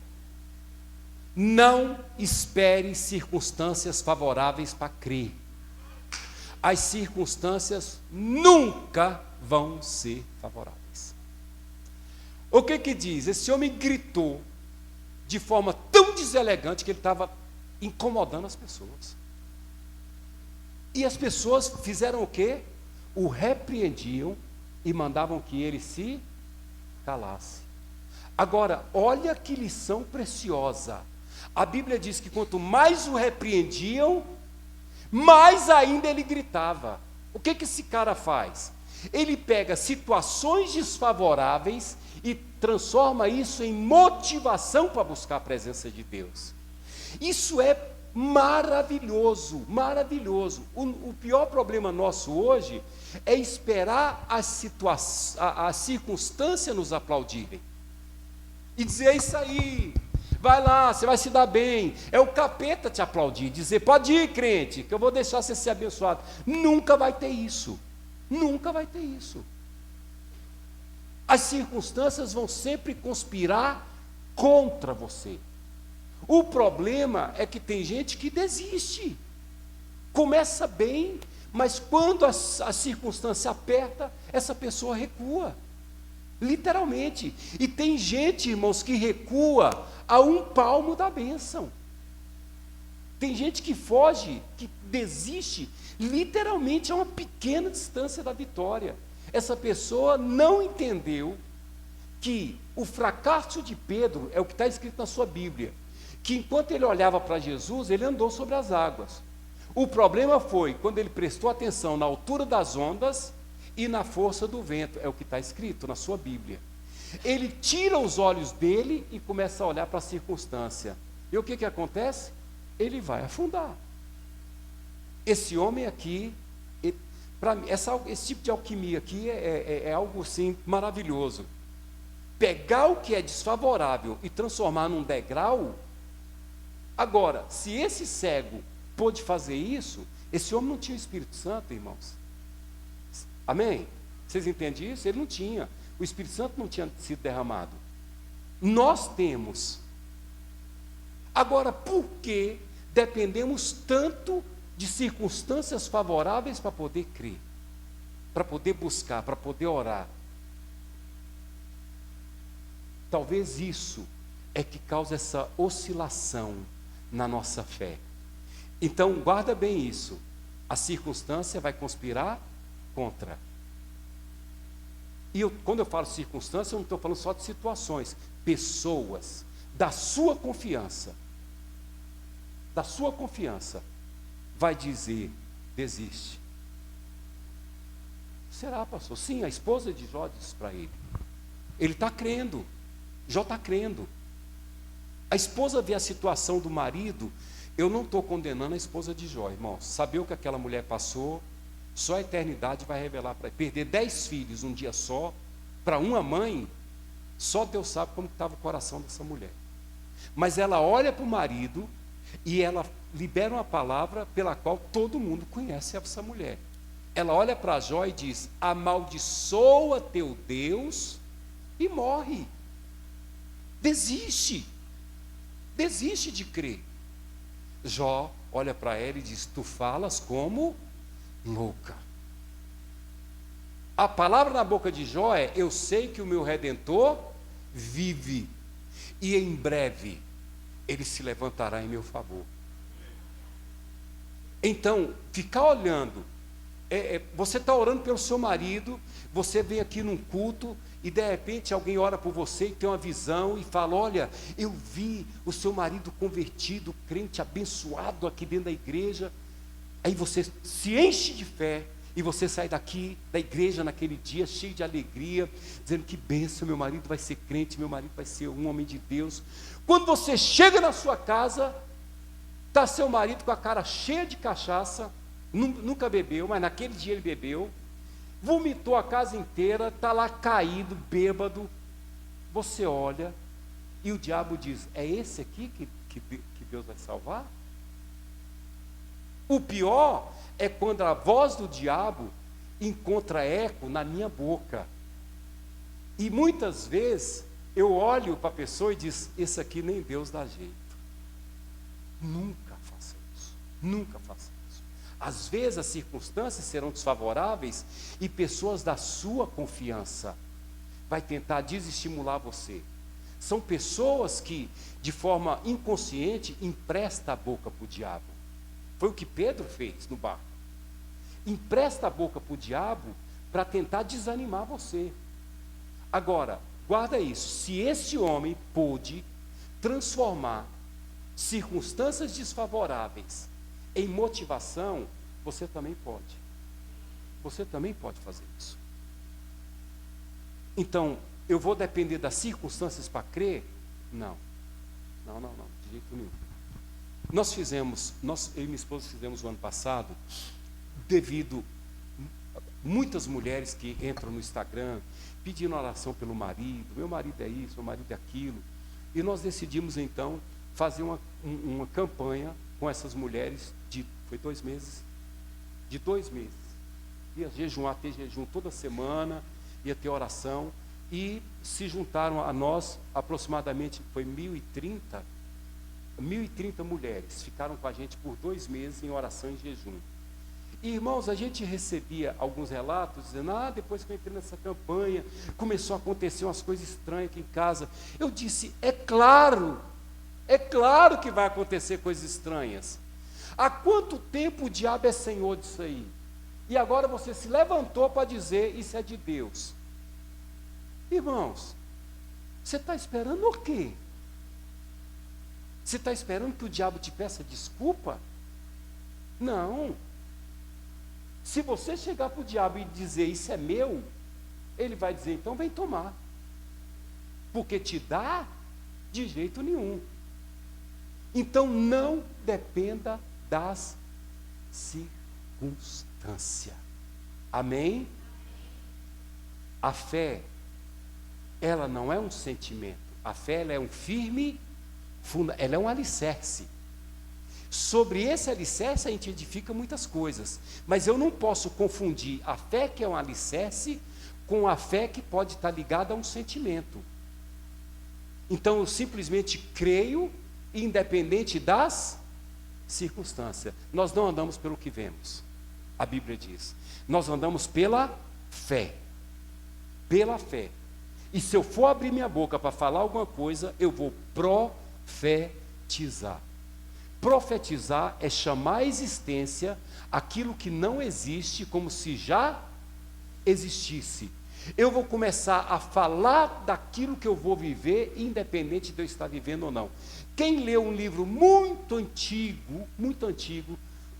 Não espere circunstâncias favoráveis para crer. As circunstâncias nunca vão ser favoráveis. O que diz? Esse homem gritou de forma tão deselegante que ele estava incomodando as pessoas. E as pessoas fizeram o quê? O repreendiam e mandavam que ele se calasse. Agora, olha que lição preciosa. A Bíblia diz que quanto mais o repreendiam, mais ainda ele gritava. O que esse cara faz? Ele pega situações desfavoráveis e transforma isso em motivação para buscar a presença de Deus. Isso é maravilhoso, maravilhoso. O pior problema nosso hoje é esperar a circunstância nos aplaudirem e dizer, é isso aí, vai lá, você vai se dar bem. É o capeta te aplaudir, dizer, pode ir, crente, que eu vou deixar você ser abençoado. Nunca vai ter isso. Nunca vai ter isso. As circunstâncias vão sempre conspirar contra você. O problema é que tem gente que desiste. Começa bem, mas quando a circunstância aperta, essa pessoa recua. Literalmente. E tem gente, irmãos, que recua a 1 palmo da bênção. Tem gente que foge, que desiste, literalmente a uma pequena distância da vitória. Essa pessoa não entendeu que o fracasso de Pedro é o que está escrito na sua Bíblia, que enquanto ele olhava para Jesus, ele andou sobre as águas. O problema foi quando ele prestou atenção na altura das ondas e na força do vento, é o que está escrito na sua Bíblia. Ele tira os olhos dele e começa a olhar para a circunstância. E o que acontece? Ele vai afundar. Esse homem aqui, para mim, esse tipo de alquimia aqui é algo assim maravilhoso. Pegar o que é desfavorável e transformar num degrau. Agora, se esse cego pôde fazer isso, esse homem não tinha o Espírito Santo, irmãos. Amém? Vocês entendem isso? Ele não tinha. O Espírito Santo não tinha sido derramado. Nós temos. Agora, por que dependemos tanto de circunstâncias favoráveis para poder crer, para poder buscar, para poder orar? Talvez isso é que causa essa oscilação na nossa fé. Então, guarda bem isso. A circunstância vai conspirar contra. E quando eu falo circunstância, eu não estou falando só de situações. Pessoas da sua confiança, vai dizer, desiste. Será, pastor? Sim, a esposa de Jó disse para ele. Ele está crendo. Jó está crendo. A esposa vê a situação do marido. Eu não estou condenando a esposa de Jó, irmãos. Saber o que aquela mulher passou, só a eternidade vai revelar para ele. Perder 10 filhos um dia só, para uma mãe, só Deus sabe como estava o coração dessa mulher. Mas ela olha para o marido e ela libera uma palavra pela qual todo mundo conhece essa mulher. Ela olha para Jó e diz: amaldiçoa teu Deus e morre. Desiste de crer. Jó olha para ela e diz: tu falas como louca. A palavra na boca de Jó é: eu sei que o meu Redentor vive, e em breve ele se levantará em meu favor. Então, ficar olhando, você está orando pelo seu marido, você vem aqui num culto, e de repente alguém ora por você e tem uma visão e fala: olha, eu vi o seu marido convertido, crente, abençoado aqui dentro da igreja. Aí você se enche de fé e você sai daqui da igreja naquele dia cheio de alegria, dizendo: que bênção, meu marido vai ser crente, meu marido vai ser um homem de Deus. Quando você chega na sua casa, está seu marido com a cara cheia de cachaça, nunca bebeu, mas naquele dia ele bebeu, vomitou a casa inteira, está lá caído, bêbado. Você olha e o diabo diz: é esse aqui que Deus vai salvar? O pior é quando a voz do diabo encontra eco na minha boca. E muitas vezes eu olho para a pessoa e diz: esse aqui nem Deus dá jeito. Nunca faça isso. Nunca faça isso. Às vezes as circunstâncias serão desfavoráveis e pessoas da sua confiança vai tentar desestimular você. São pessoas que, de forma inconsciente, emprestam a boca para o diabo. Foi o que Pedro fez no barco. Empresta a boca para o diabo para tentar desanimar você. Agora, guarda isso. Se esse homem pôde transformar circunstâncias desfavoráveis em motivação, você também pode. Você também pode fazer isso. Então, eu vou depender das circunstâncias para crer? Não, de jeito nenhum. Eu e minha esposa fizemos o ano passado, devido a muitas mulheres que entram no Instagram, pedindo oração pelo marido, meu marido é isso, meu marido é aquilo, e nós decidimos então fazer uma campanha com essas mulheres foi 2 meses, de 2 meses, ia ter jejum toda semana, ia ter oração, e se juntaram a nós aproximadamente, foi 1.030 mulheres, ficaram com a gente por 2 meses em oração e jejum. E, irmãos, a gente recebia alguns relatos dizendo, depois que eu entrei nessa campanha, começou a acontecer umas coisas estranhas aqui em casa. Eu disse, é claro que vai acontecer coisas estranhas. Há quanto tempo o diabo é senhor disso aí? E agora você se levantou para dizer, isso é de Deus. Irmãos, você está esperando o quê? Você está esperando que o diabo te peça desculpa? Não. Se você chegar para o diabo e dizer, isso é meu, ele vai dizer, então vem tomar. Porque te dá de jeito nenhum. Então não dependa das circunstâncias. Amém? A fé, ela não é um sentimento. A fé, ela é um firme, ela é um alicerce. Sobre esse alicerce a gente edifica muitas coisas, mas eu não posso confundir a fé que é um alicerce com a fé que pode estar ligada a um sentimento. Então eu simplesmente creio, independente das circunstâncias. Nós não andamos pelo que vemos, a Bíblia diz. Nós andamos pela fé. Pela fé. E se eu for abrir minha boca para falar alguma coisa, eu vou profetizar. Profetizar é chamar à existência aquilo que não existe como se já existisse. Eu vou começar a falar daquilo que eu vou viver, independente de eu estar vivendo ou não. Quem leu um livro muito antigo,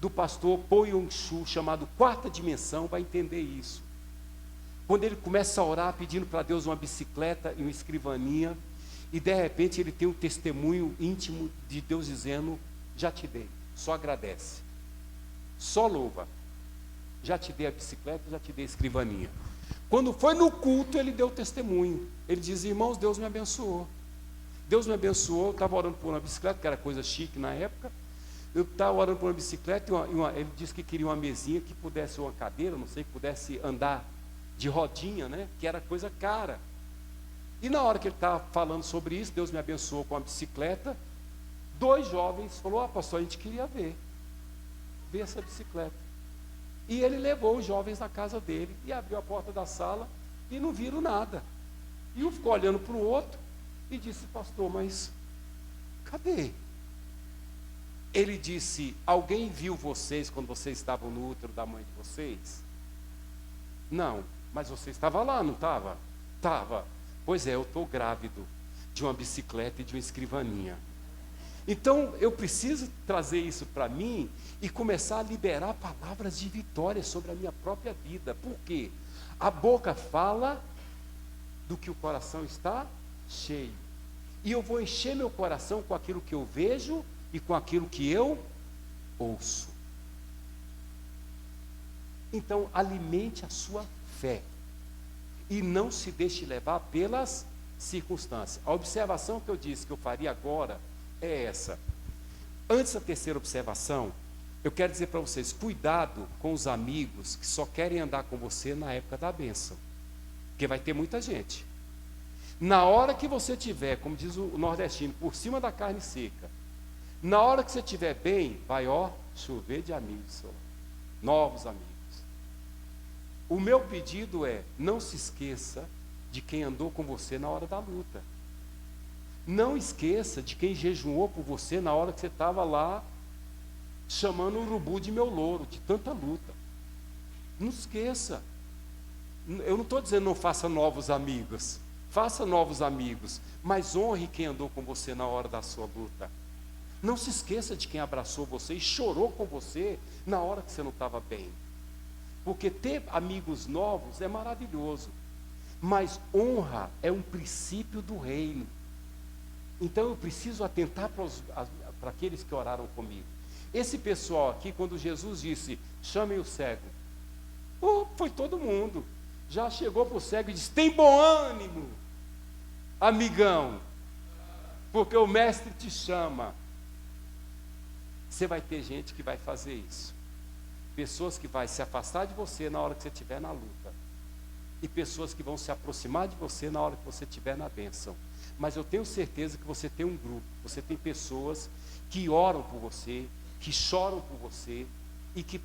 do pastor Po Yong-Chu, chamado Quarta Dimensão, vai entender isso. Quando ele começa a orar pedindo para Deus uma bicicleta e uma escrivaninha, e de repente ele tem um testemunho íntimo de Deus dizendo, já te dei, só agradece, só louva, já te dei a bicicleta, já te dei a escrivaninha. Quando foi no culto, ele deu testemunho, ele diz, irmãos, Deus me abençoou, eu estava orando por uma bicicleta, que era coisa chique na época, eu estava orando por uma bicicleta, ele disse que queria uma mesinha que pudesse, uma cadeira, não sei, que pudesse andar de rodinha, né, que era coisa cara. E na hora que ele estava falando sobre isso, Deus me abençoou com a bicicleta. 2 jovens falaram, pastor, a gente queria ver essa bicicleta. E ele levou os jovens na casa dele e abriu a porta da sala e não viram nada. E um ficou olhando para o outro e disse, pastor, mas cadê? Ele disse, alguém viu vocês quando vocês estavam no útero da mãe de vocês? Não, mas você estava lá, não estava? Estava. Pois é, eu estou grávido de uma bicicleta e de uma escrivaninha. Então, eu preciso trazer isso para mim e começar a liberar palavras de vitória sobre a minha própria vida. Por quê? A boca fala do que o coração está cheio. E eu vou encher meu coração com aquilo que eu vejo e com aquilo que eu ouço. Então, alimente a sua fé. E não se deixe levar pelas circunstâncias. A observação que eu disse que eu faria agora é essa. Antes da terceira observação, eu quero dizer para vocês, cuidado com os amigos que só querem andar com você na época da bênção. Porque vai ter muita gente. Na hora que você tiver, como diz o nordestino, por cima da carne seca, na hora que você estiver bem, vai chover de amigos, novos amigos. O meu pedido é, não se esqueça de quem andou com você na hora da luta. Não esqueça de quem jejuou por você na hora que você estava lá, chamando o urubu de meu louro, de tanta luta. Não esqueça. Eu não estou dizendo não faça novos amigos. Faça novos amigos, mas honre quem andou com você na hora da sua luta. Não se esqueça de quem abraçou você e chorou com você na hora que você não estava bem. Porque ter amigos novos é maravilhoso, mas honra é um princípio do reino. Então eu preciso atentar para aqueles que oraram comigo. Esse pessoal aqui, quando Jesus disse, chamem o cego, foi todo mundo. Já chegou para o cego e disse, tem bom ânimo, amigão, porque o mestre te chama. Você vai ter gente que vai fazer isso. Pessoas que vão se afastar de você na hora que você estiver na luta. E pessoas que vão se aproximar de você na hora que você estiver na bênção. Mas eu tenho certeza que você tem um grupo, você tem pessoas que oram por você, que choram por você, e que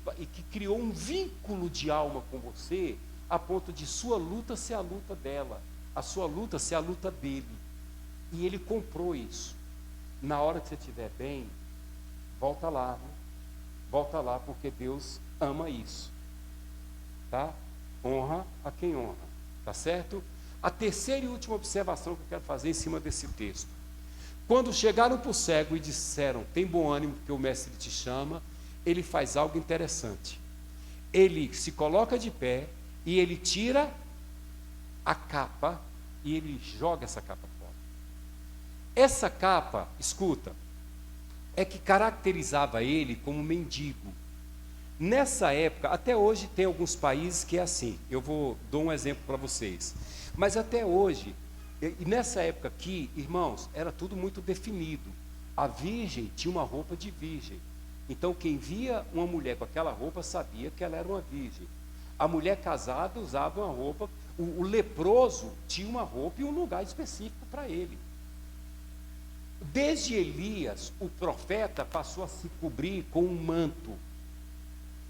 criou um vínculo de alma com você, a ponto de sua luta ser a luta dela, a sua luta ser a luta dele. E ele comprou isso. Na hora que você estiver bem, volta lá, né? Volta lá, porque Deus ama isso. Tá? Honra a quem honra. Tá certo? A terceira e última observação que eu quero fazer em cima desse texto. Quando chegaram para o cego e disseram, tem bom ânimo porque o mestre te chama, ele faz algo interessante. Ele se coloca de pé e ele tira a capa e ele joga essa capa fora. Essa capa, escuta, é que caracterizava ele como mendigo. Nessa época, até hoje tem alguns países que é assim, dou um exemplo para vocês, mas até hoje, e nessa época aqui, irmãos, era tudo muito definido. A virgem tinha uma roupa de virgem, então quem via uma mulher com aquela roupa sabia que ela era uma virgem. A mulher casada usava uma roupa, o leproso tinha uma roupa e um lugar específico para ele. Desde Elias, o profeta passou a se cobrir com um manto.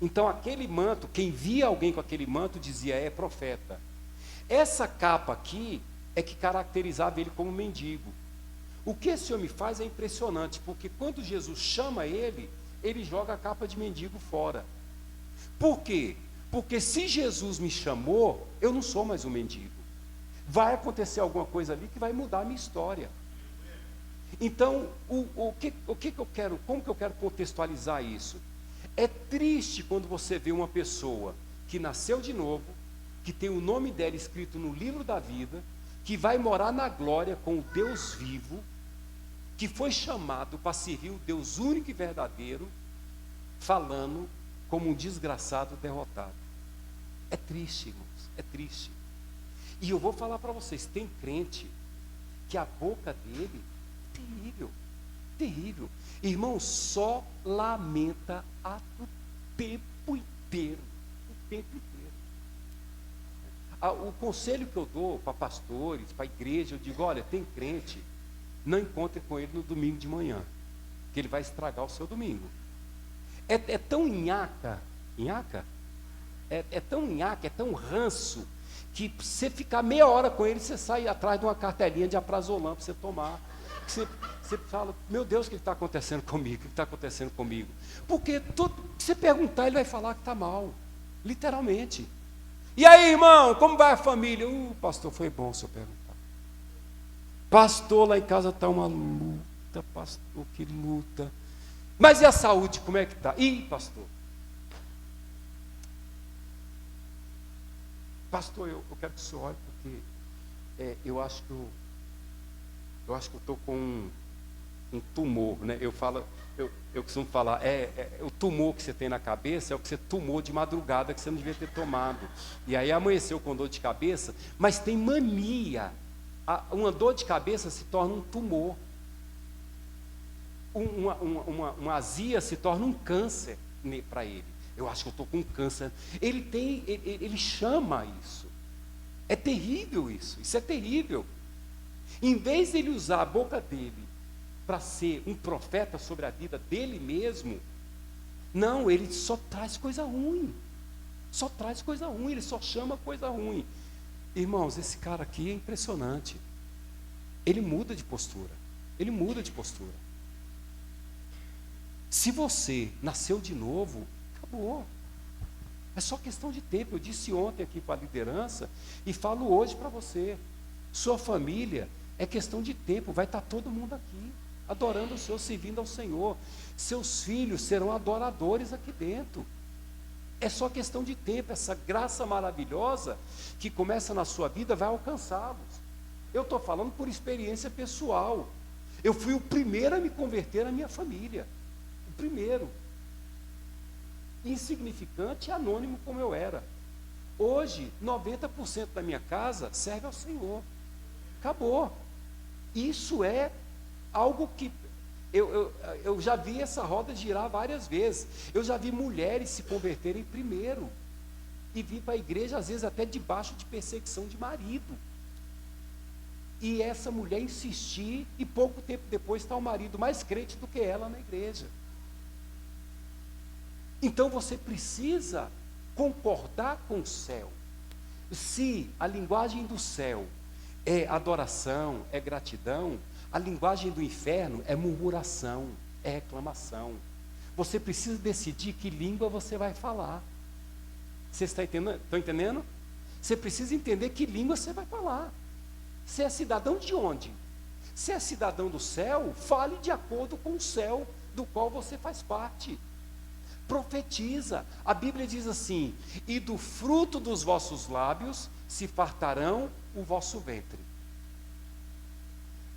Então aquele manto, quem via alguém com aquele manto dizia, é profeta. Essa capa aqui é que caracterizava ele como mendigo. O que esse homem faz é impressionante, porque quando Jesus chama ele, ele joga a capa de mendigo fora. Por quê? Porque se Jesus me chamou, eu não sou mais um mendigo. Vai acontecer alguma coisa ali que vai mudar a minha história. Então, como que eu quero contextualizar isso? É triste quando você vê uma pessoa que nasceu de novo, que tem o nome dela escrito no livro da vida, que vai morar na glória com o Deus vivo, que foi chamado para servir o Deus único e verdadeiro, falando como um desgraçado derrotado. É triste, irmãos, é triste. E eu vou falar para vocês, tem crente que a boca dele é terrível, terrível. Irmão, só lamenta o tempo inteiro, o tempo inteiro. O conselho que eu dou para pastores, para a igreja, eu digo, olha, tem crente, não encontre com ele no domingo de manhã, que ele vai estragar o seu domingo. É tão nhaca, é tão nhaca, é tão ranço, que você ficar meia hora com ele, você sai atrás de uma cartelinha de aprazolam para você tomar. Você fala, meu Deus, o que está acontecendo comigo? O que está acontecendo comigo? Porque se você perguntar, ele vai falar que está mal, literalmente. E aí, irmão, como vai a família? Pastor, foi bom o senhor perguntar. Pastor, lá em casa está uma luta, pastor, que luta. Mas e a saúde, como é que está? Pastor. Pastor, eu quero que o senhor olhe, porque eu acho que eu estou com um tumor, né? Eu costumo falar, o tumor que você tem na cabeça é o que você tomou de madrugada, que você não devia ter tomado. E aí amanheceu com dor de cabeça, mas tem mania. Uma dor de cabeça se torna um tumor. Uma azia se torna um câncer para ele. Eu acho que eu estou com câncer. Ele chama isso. É terrível isso é terrível. Em vez de ele usar a boca dele para ser um profeta sobre a vida dele mesmo, não, ele só traz coisa ruim. Só traz coisa ruim, ele só chama coisa ruim. Irmãos, esse cara aqui é impressionante. Ele muda de postura. Ele muda de postura. Se você nasceu de novo, acabou. É só questão de tempo. Eu disse ontem aqui para a liderança e falo hoje para você. Sua família é questão de tempo. Vai estar todo mundo aqui, adorando o Senhor, servindo ao Senhor. Seus filhos serão adoradores aqui dentro. É só questão de tempo. Essa graça maravilhosa que começa na sua vida vai alcançá-los. Eu estou falando por experiência pessoal. Eu fui o primeiro a me converter na minha família. O primeiro. Insignificante e anônimo como eu era. Hoje, 90% da minha casa serve ao Senhor. Acabou. Isso é algo que eu já vi essa roda girar várias vezes. Eu já vi mulheres se converterem primeiro e vir para a igreja, às vezes até debaixo de perseguição de marido. E essa mulher insistir, e pouco tempo depois está o marido mais crente do que ela na igreja. Então você precisa concordar com o céu. Se a linguagem do céu é adoração, é gratidão, a linguagem do inferno é murmuração, é reclamação. Você precisa decidir que língua você vai falar. Você está entendendo? Estão entendendo? Você precisa entender que língua você vai falar. Você é cidadão de onde? Se é cidadão do céu, fale de acordo com o céu do qual você faz parte. Profetiza. A Bíblia diz assim: e do fruto dos vossos lábios se fartarão o vosso ventre.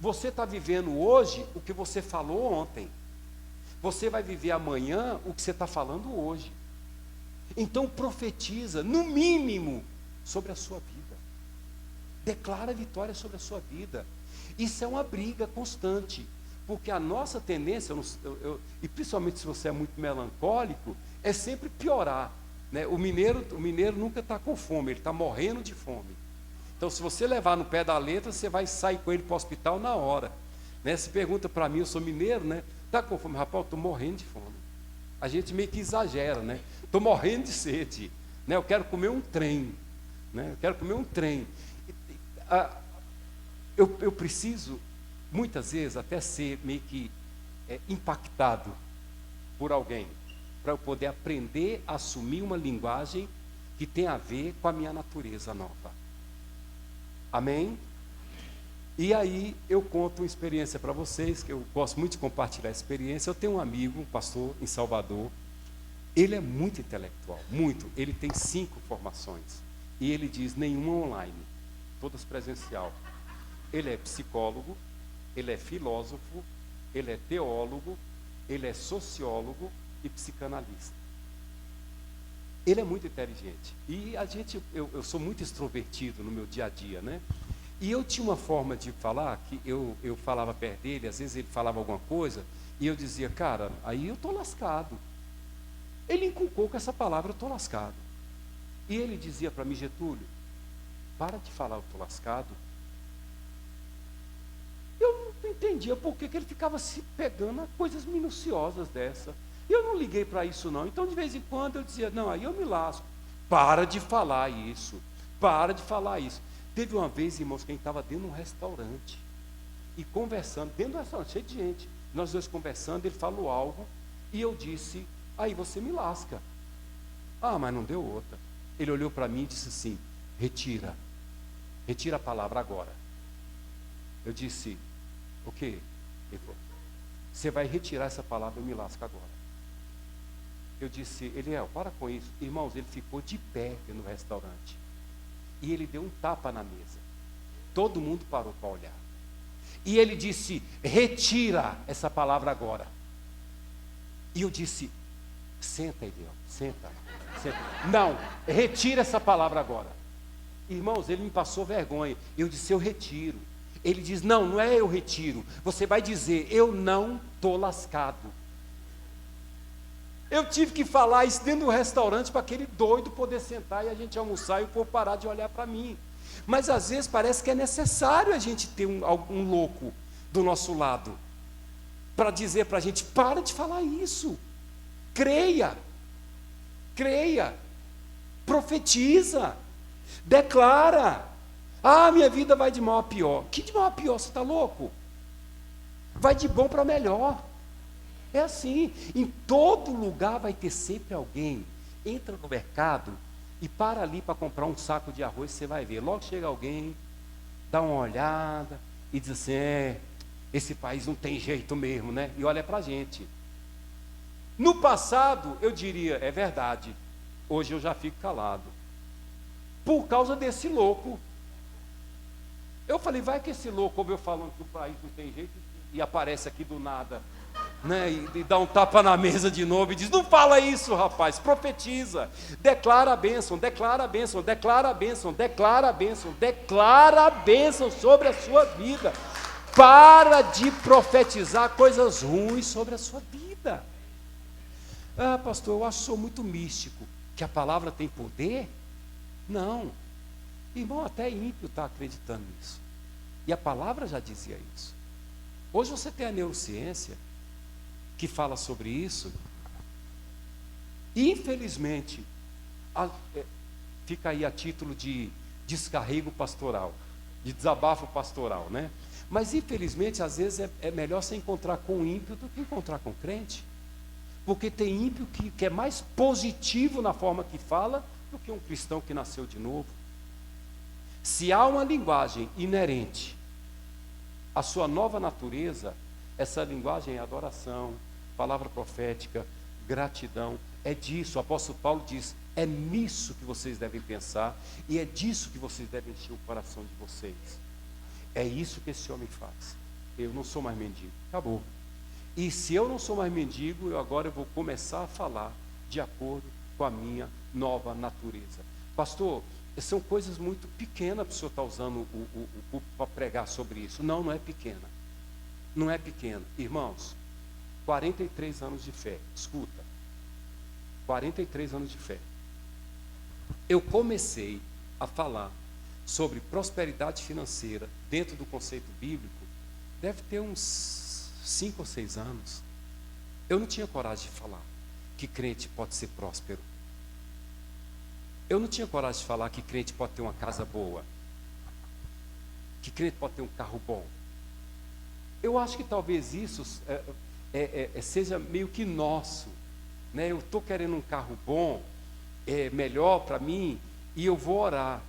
Você está vivendo hoje o que você falou ontem. Você vai viver amanhã o que você está falando hoje. Então profetiza, no mínimo, sobre a sua vida. Declara vitória sobre a sua vida. Isso é uma briga constante. Porque a nossa tendência, e principalmente se você é muito melancólico, é sempre piorar. Né? O mineiro nunca está com fome, ele está morrendo de fome. Então, se você levar no pé da letra, você vai sair com ele para o hospital na hora. Né? Se pergunta para mim, eu sou mineiro, né? Está com fome? Rapaz, eu estou morrendo de fome. A gente meio que exagera, né? Estou morrendo de sede. Né? Eu quero comer um trem. Né? Eu quero comer um trem. Eu preciso, muitas vezes, até ser meio que impactado por alguém, para eu poder aprender a assumir uma linguagem que tem a ver com a minha natureza nova. Amém? E aí eu conto uma experiência para vocês, que eu gosto muito de compartilhar a experiência. Eu tenho um amigo, um pastor em Salvador. Ele é muito intelectual, muito. Ele tem 5 formações. E ele diz, nenhuma online, todas presencial. Ele é psicólogo, ele é filósofo, ele é teólogo, ele é sociólogo e psicanalista. Ele é muito inteligente. E eu sou muito extrovertido no meu dia a dia, né? E eu tinha uma forma de falar, que eu falava perto dele, às vezes ele falava alguma coisa, e eu dizia, cara, aí eu estou lascado. Ele inculcou com essa palavra, eu estou lascado. E ele dizia para mim, Getúlio, para de falar, eu estou lascado. Eu não entendia por que ele ficava se pegando a coisas minuciosas dessa. E eu não liguei para isso não. Então de vez em quando eu dizia, não, aí eu me lasco. Para de falar isso. Para de falar isso. Teve uma vez, irmãos, que a gente estava dentro de um restaurante. E conversando, dentro do restaurante, cheio de gente. Nós dois conversando, ele falou algo. E eu disse, aí você me lasca. Ah, mas não deu outra. Ele olhou para mim e disse assim, retira. Retira a palavra agora. Eu disse, o quê? Ele falou, você vai retirar essa palavra, eu me lasco agora. Eu disse, Eliel, para com isso. Irmãos, ele ficou de pé no restaurante. E ele deu um tapa na mesa. Todo mundo parou para olhar. E ele disse, retira essa palavra agora. E eu disse, senta, Eliel, senta. Não, retira essa palavra agora. Irmãos, ele me passou vergonha. Eu disse, eu retiro. Ele diz, não, não é eu retiro. Você vai dizer, eu não estou lascado. Eu tive que falar isso dentro do restaurante para aquele doido poder sentar e a gente almoçar e o povo parar de olhar para mim. Mas às vezes parece que é necessário a gente ter um louco do nosso lado para dizer para a gente, para de falar isso. Creia, profetiza, declara. Ah, minha vida vai de mal a pior. Que de mal a pior? Você está louco? Vai de bom para melhor. É assim, em todo lugar vai ter sempre alguém. Entra no mercado e para ali para comprar um saco de arroz, você vai ver. Logo chega alguém, dá uma olhada e diz assim, esse país não tem jeito mesmo, né? E olha para a gente. No passado, eu diria, é verdade. Hoje eu já fico calado. Por causa desse louco. Eu falei, vai que esse louco ouve eu falando que o país não tem jeito e aparece aqui do nada, né, e dá um tapa na mesa de novo e diz, não fala isso, rapaz, profetiza, declara a bênção, declara a bênção, declara a bênção, declara a bênção, declara a bênção sobre a sua vida. Para de profetizar coisas ruins sobre a sua vida. Ah, pastor, eu acho que sou muito místico. Que a palavra tem poder? Não. Irmão, até ímpio está acreditando nisso. E a palavra já dizia isso. Hoje você tem a neurociência que fala sobre isso. Infelizmente, fica aí a título de descarrego pastoral, de desabafo pastoral, né? Mas infelizmente, às vezes é melhor se encontrar com ímpio do que encontrar com crente. Porque tem ímpio que é mais positivo na forma que fala do que um cristão que nasceu de novo. Se há uma linguagem inerente à sua nova natureza, essa linguagem é adoração, palavra profética, gratidão. É disso, o apóstolo Paulo diz, é nisso que vocês devem pensar e é disso que vocês devem encher o coração de vocês. É isso que esse homem faz. Eu não sou mais mendigo, acabou. E se eu não sou mais mendigo, agora eu vou começar a falar de acordo com a minha nova natureza. Pastor, são coisas muito pequenas para o senhor estar usando o púlpito para pregar sobre isso. Não, não é pequena. Não é pequena. Irmãos, 43 anos de fé. Escuta. 43 anos de fé. Eu comecei a falar sobre prosperidade financeira dentro do conceito bíblico, deve ter uns 5 ou 6 anos. Eu não tinha coragem de falar que crente pode ser próspero. Eu não tinha coragem de falar que crente pode ter uma casa boa, que crente pode ter um carro bom. Eu acho que talvez isso seja meio que nosso, né? Eu estou querendo um carro bom, melhor para mim, e eu vou orar.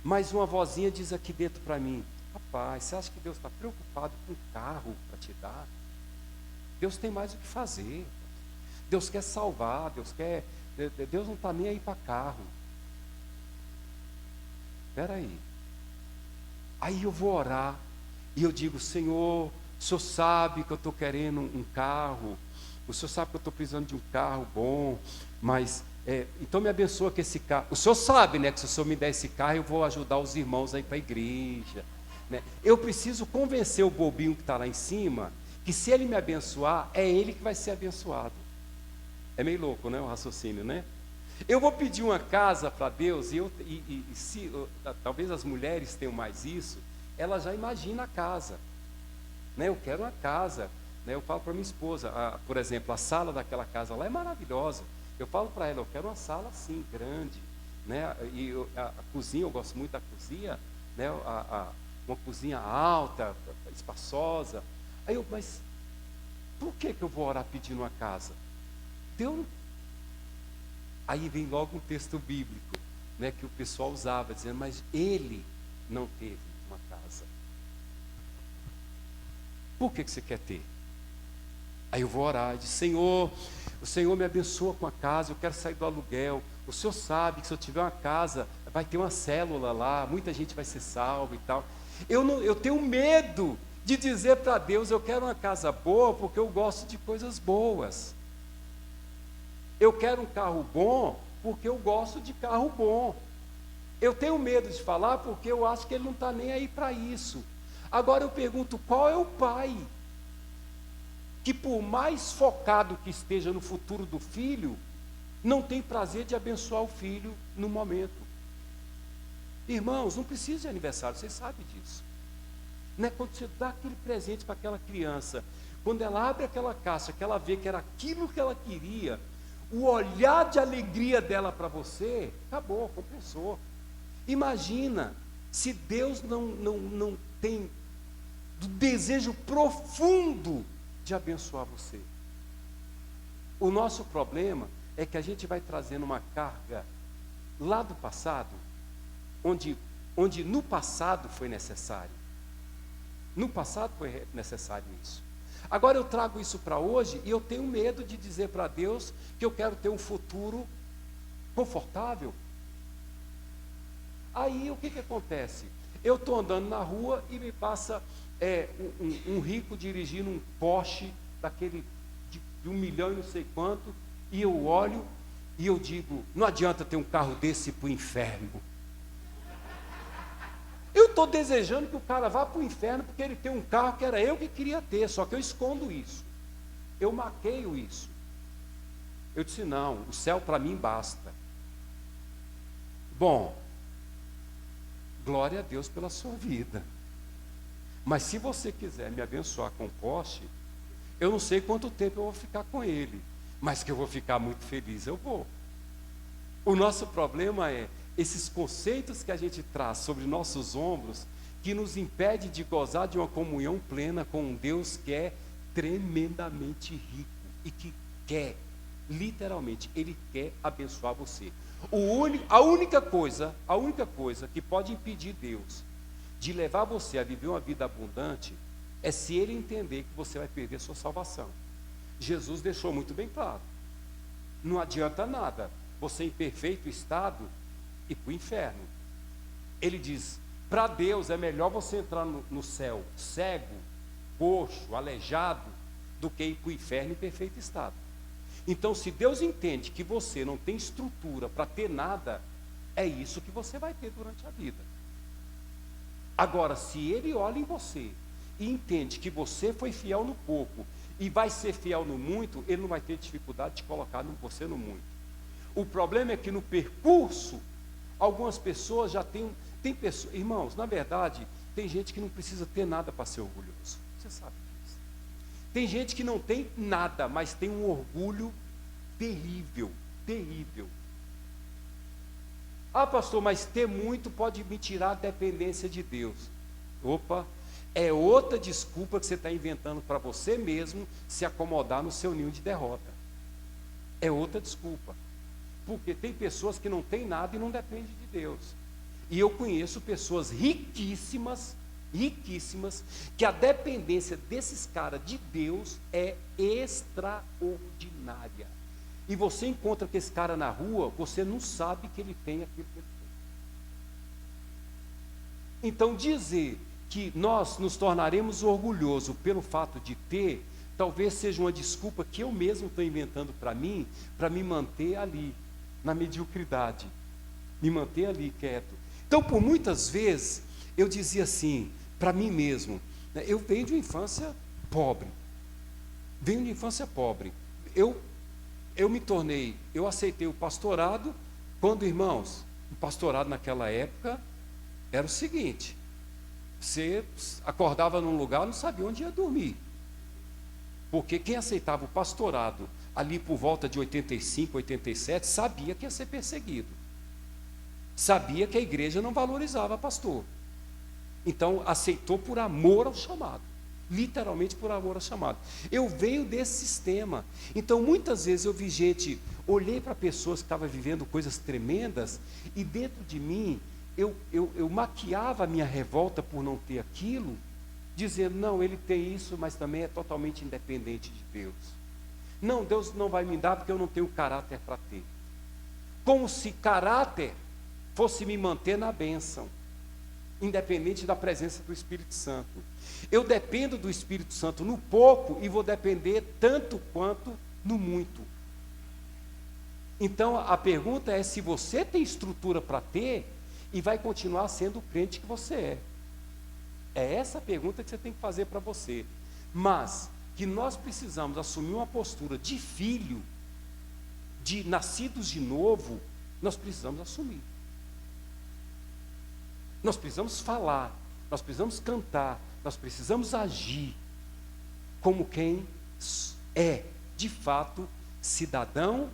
Mas uma vozinha diz aqui dentro para mim, rapaz, você acha que Deus está preocupado com o carro para te dar? Deus tem mais o que fazer. Deus quer salvar, Deus não está nem aí para carro. Espera aí. Aí eu vou orar e eu digo, Senhor, o Senhor sabe que eu estou querendo um carro, o Senhor sabe que eu estou precisando de um carro bom, mas então me abençoa com esse carro. O Senhor sabe, né, que se o Senhor me der esse carro, eu vou ajudar os irmãos a ir para a igreja, né? Eu preciso convencer o bobinho que está lá em cima, que se ele me abençoar, é ele que vai ser abençoado. É meio louco, né, o raciocínio, né? Eu vou pedir uma casa para Deus, talvez as mulheres tenham mais isso, ela já imagina a casa, né? Eu quero uma casa, né? Eu falo para minha esposa, por exemplo, a sala daquela casa lá é maravilhosa. Eu falo para ela, eu quero uma sala assim, grande, né? E a cozinha, eu gosto muito da cozinha, né? Uma cozinha alta, espaçosa. Mas por que eu vou orar pedindo uma casa? Deus. Aí vem logo um texto bíblico, né, que o pessoal usava, dizendo, mas ele não teve uma casa. Por que você quer ter? Aí eu vou orar e digo, Senhor, o Senhor me abençoa com a casa, eu quero sair do aluguel. O Senhor sabe que se eu tiver uma casa, vai ter uma célula lá, muita gente vai ser salva e tal. Eu tenho medo de dizer para Deus, eu quero uma casa boa, porque eu gosto de coisas boas. Eu quero um carro bom, porque eu gosto de carro bom. Eu tenho medo de falar, porque eu acho que ele não está nem aí para isso. Agora eu pergunto, qual é o pai que por mais focado que esteja no futuro do filho, não tem prazer de abençoar o filho no momento? Irmãos, não precisa de aniversário, vocês sabem disso. Não é quando você dá aquele presente para aquela criança, quando ela abre aquela caixa, que ela vê que era aquilo que ela queria, o olhar de alegria dela para você, acabou, compensou. Imagina, se Deus não tem do desejo profundo de abençoar você. O nosso problema é que a gente vai trazendo uma carga lá do passado, onde no passado foi necessário. No passado foi necessário isso. Agora eu trago isso para hoje e eu tenho medo de dizer para Deus que eu quero ter um futuro confortável. Aí o que acontece? Eu estou andando na rua e me passa um rico dirigindo um Porsche daquele de 1 milhão e não sei quanto, e eu olho e eu digo, não adianta ter um carro desse para o inferno. Eu estou desejando que o cara vá para o inferno porque ele tem um carro que era eu que queria ter, só que eu escondo isso. Eu maqueio isso. Eu disse, não, o céu para mim basta. Bom, glória a Deus pela sua vida. Mas se você quiser me abençoar com Porsche, eu não sei quanto tempo eu vou ficar com ele. mas que eu vou ficar muito feliz, eu vou. O nosso problema é esses conceitos que a gente traz sobre nossos ombros, que nos impede de gozar de uma comunhão plena com um Deus que é tremendamente rico e que quer, literalmente, Ele quer abençoar você. A única coisa que pode impedir Deus de levar você a viver uma vida abundante é se Ele entender que você vai perder a sua salvação. Jesus deixou muito bem claro. Não adianta nada você em perfeito estado ir para o inferno. Ele diz, para Deus é melhor você entrar no céu cego, coxo, aleijado, do que ir para o inferno em perfeito estado. Então, se Deus entende que você não tem estrutura para ter nada, é isso que você vai ter durante a vida. Agora, se Ele olha em você e entende que você foi fiel no pouco e vai ser fiel no muito, Ele não vai ter dificuldade de colocar você no muito. O problema é que no percurso, algumas pessoas já tem pessoas, irmãos, na verdade, tem gente que não precisa ter nada para ser orgulhoso. Você sabe disso. Tem gente que não tem nada, mas tem um orgulho terrível, terrível. Ah, pastor, mas ter muito pode me tirar a dependência de Deus. Opa, é outra desculpa que você está inventando para você mesmo se acomodar no seu ninho de derrota. É outra desculpa. Porque tem pessoas que não têm nada e não dependem de Deus. E eu conheço pessoas riquíssimas, que a dependência desses caras de Deus é extraordinária. E você encontra com esse cara na rua, você não sabe que ele tem aquilo que ele tem. Então dizer que nós nos tornaremos orgulhosos pelo fato de ter, talvez seja uma desculpa que eu mesmo estou inventando para me manter ali, na mediocridade, me manter ali quieto. Então, por muitas vezes, eu dizia assim, para mim mesmo, né, eu venho de uma infância pobre, eu aceitei o pastorado, quando, irmãos, o pastorado naquela época era o seguinte, você acordava num lugar, não sabia onde ia dormir, porque quem aceitava o pastorado, ali por volta de 85, 87, sabia que ia ser perseguido, sabia que a igreja não valorizava pastor, então aceitou por amor ao chamado, literalmente por amor ao chamado. Eu venho desse sistema, então muitas vezes eu vi gente, olhei para pessoas que estavam vivendo coisas tremendas, e dentro de mim, eu maquiava a minha revolta por não ter aquilo, dizendo, não, ele tem isso, mas também é totalmente independente de Deus. Não, Deus não vai me dar porque eu não tenho caráter para ter. Como se caráter fosse me manter na bênção, independente da presença do Espírito Santo. Eu dependo do Espírito Santo no pouco e vou depender tanto quanto no muito. Então a pergunta é se você tem estrutura para ter e vai continuar sendo o crente que você é. É essa a pergunta que você tem que fazer para você. Mas que nós precisamos assumir uma postura de filho, de nascidos de novo, nós precisamos assumir. Nós precisamos falar, nós precisamos cantar, nós precisamos agir como quem é, de fato, cidadão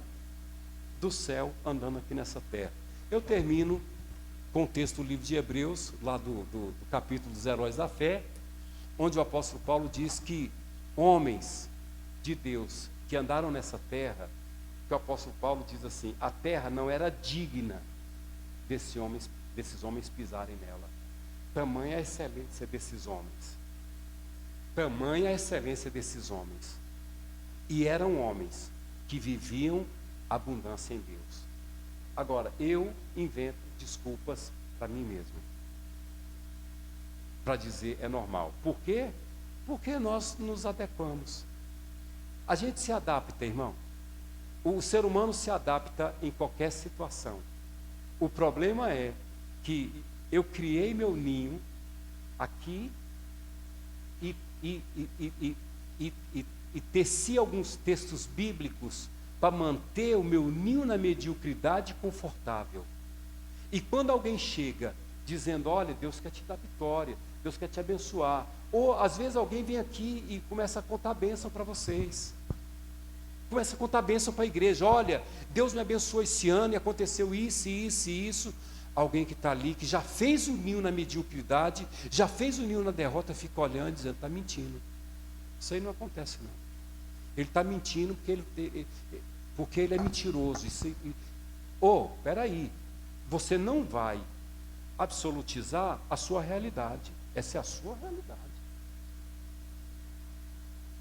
do céu andando aqui nessa terra. Eu termino com o texto do livro de Hebreus, lá do capítulo dos heróis da fé, onde o apóstolo Paulo diz que homens de Deus que andaram nessa terra, que o apóstolo Paulo diz assim, a terra não era digna desses homens pisarem nela. Tamanha a excelência desses homens. Tamanha a excelência desses homens. E eram homens que viviam abundância em Deus. Agora, eu invento desculpas para mim mesmo. Para dizer é normal. Por quê? Porque nós nos adequamos. A gente se adapta, irmão. O ser humano se adapta em qualquer situação. O problema é que eu criei meu ninho aqui e teci alguns textos bíblicos para manter o meu ninho na mediocridade confortável. E quando alguém chega dizendo, olha, Deus quer te dar vitória, Deus quer te abençoar, ou às vezes alguém vem aqui e começa a contar bênção para vocês. Começa a contar bênção para a igreja. Olha, Deus me abençoou esse ano e aconteceu isso, isso e isso. Alguém que está ali, que já fez o ninho na mediocridade, já fez o ninho na derrota, fica olhando, dizendo, está mentindo. Isso aí não acontece, não. Ele está mentindo porque ele é mentiroso. Espera aí. Você não vai absolutizar a sua realidade. Essa é a sua realidade.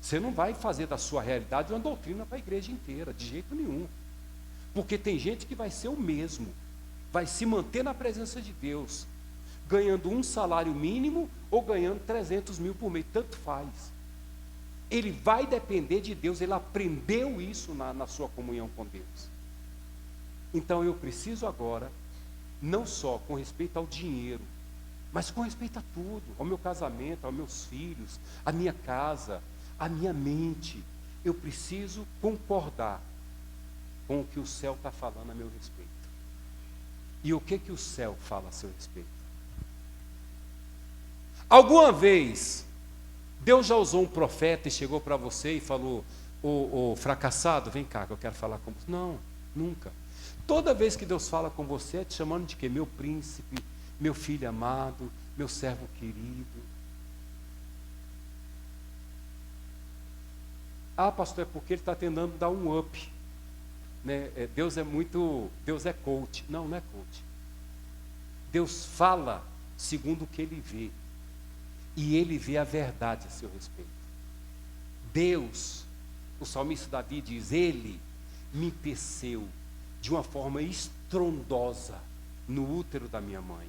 Você não vai fazer da sua realidade uma doutrina para a igreja inteira, de jeito nenhum. Porque tem gente que vai ser o mesmo. Vai se manter na presença de Deus, ganhando um salário mínimo ou ganhando 300 mil por mês, tanto faz. Ele vai depender de Deus, ele aprendeu isso na sua comunhão com Deus. Então eu preciso agora, não só com respeito ao dinheiro, mas com respeito a tudo, ao meu casamento, aos meus filhos, à minha casa, à minha mente. Eu preciso concordar com o que o céu está falando a meu respeito. E o que o céu fala a seu respeito? Alguma vez, Deus já usou um profeta e chegou para você e falou, ô fracassado, vem cá que eu quero falar com você. Não, nunca. Toda vez que Deus fala com você, é te chamando de quê? Meu príncipe, meu filho amado, meu servo querido. Ah, pastor, é porque ele está tentando dar um up. Né? Deus é coach. Não, não é coach. Deus fala segundo o que ele vê. E ele vê a verdade a seu respeito. Deus, o salmista Davi diz, ele me teceu de uma forma estrondosa no útero da minha mãe.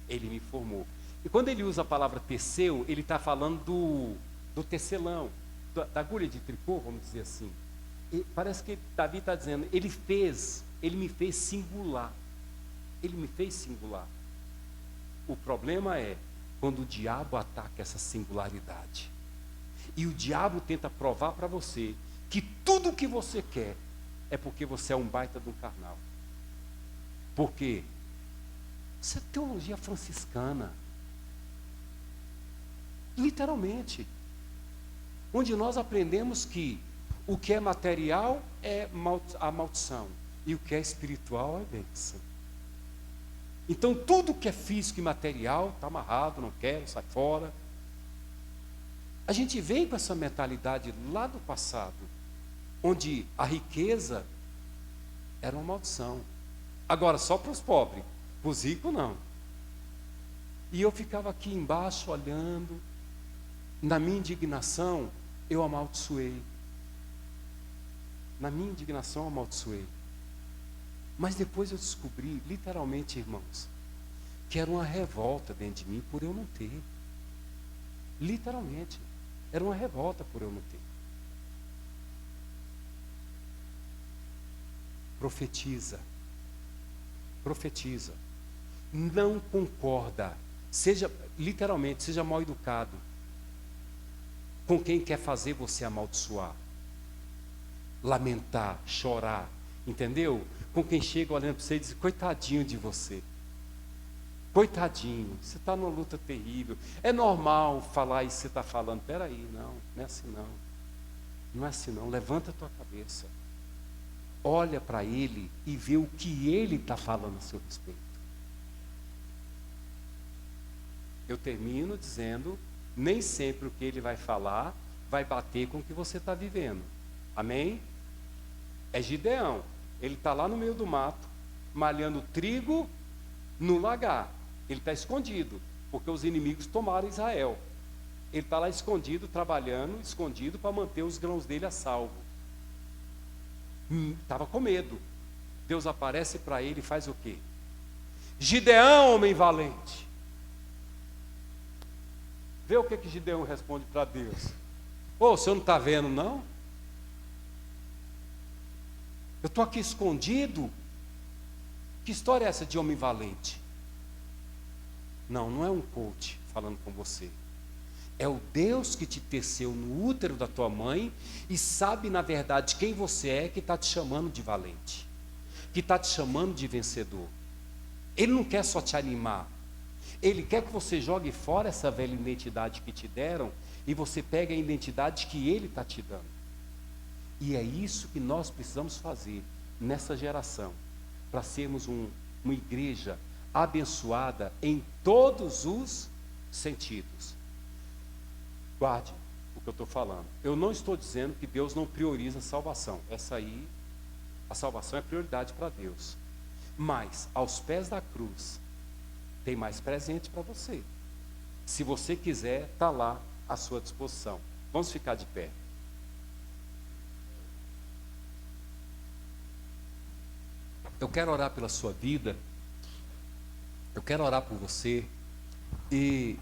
Ele me formou. E quando ele usa a palavra teceu, ele está falando do tecelão, da agulha de tricô, vamos dizer assim. E parece que Davi está dizendo, ele me fez singular. Ele me fez singular. O problema é quando o diabo ataca essa singularidade. E o diabo tenta provar para você que tudo o que você quer é porque você é um baita de um carnal. Por quê? Isso é teologia franciscana. Literalmente. Onde nós aprendemos que o que é material é a maldição. E o que é espiritual é bênção. Então tudo que é físico e material está amarrado, não quero, sai fora. A gente vem com essa mentalidade lá do passado, onde a riqueza era uma maldição. Agora só para os pobres, para os ricos não. E eu ficava aqui embaixo olhando, na minha indignação eu amaldiçoei. Na minha indignação eu amaldiçoei. Mas depois eu descobri, literalmente, irmãos, que era uma revolta dentro de mim por eu não ter. Literalmente, era uma revolta por eu não ter. Profetiza. Profetiza. Não concorda. Literalmente, seja mal educado com quem quer fazer você amaldiçoar. Lamentar, chorar. Entendeu? Com quem chega olhando para você e diz, coitadinho de você. Coitadinho, você está numa luta terrível. É normal falar isso que você está falando. Espera aí, não é assim não. Não é assim não. Levanta a tua cabeça. Olha para ele e vê o que ele está falando a seu respeito. Eu termino dizendo, nem sempre o que ele vai falar vai bater com o que você está vivendo. Amém? É Gideão. Ele está lá no meio do mato, malhando trigo no lagar. Ele está escondido, porque os inimigos tomaram Israel. Ele está lá escondido, trabalhando, escondido para manter os grãos dele a salvo. Estava com medo. Deus aparece para ele e faz o quê? Gideão, homem valente. Vê o que Gideão responde para Deus. O senhor não está vendo, não? Eu estou aqui escondido. Que história é essa de homem valente? Não é um coach falando com você. É o Deus que te teceu no útero da tua mãe e sabe, na verdade, quem você é, que está te chamando de valente, que está te chamando de vencedor. Ele não quer só te animar. Ele quer que você jogue fora essa velha identidade que te deram e você pegue a identidade que ele está te dando. E é isso que nós precisamos fazer nessa geração, para sermos uma igreja abençoada em todos os sentidos. Guarde o que eu estou falando. Eu não estou dizendo que Deus não prioriza a salvação. A salvação é prioridade para Deus. Mas, aos pés da cruz, tem mais presente para você. Se você quiser, está lá à sua disposição. Vamos ficar de pé. Eu quero orar pela sua vida. Eu quero orar por você. E,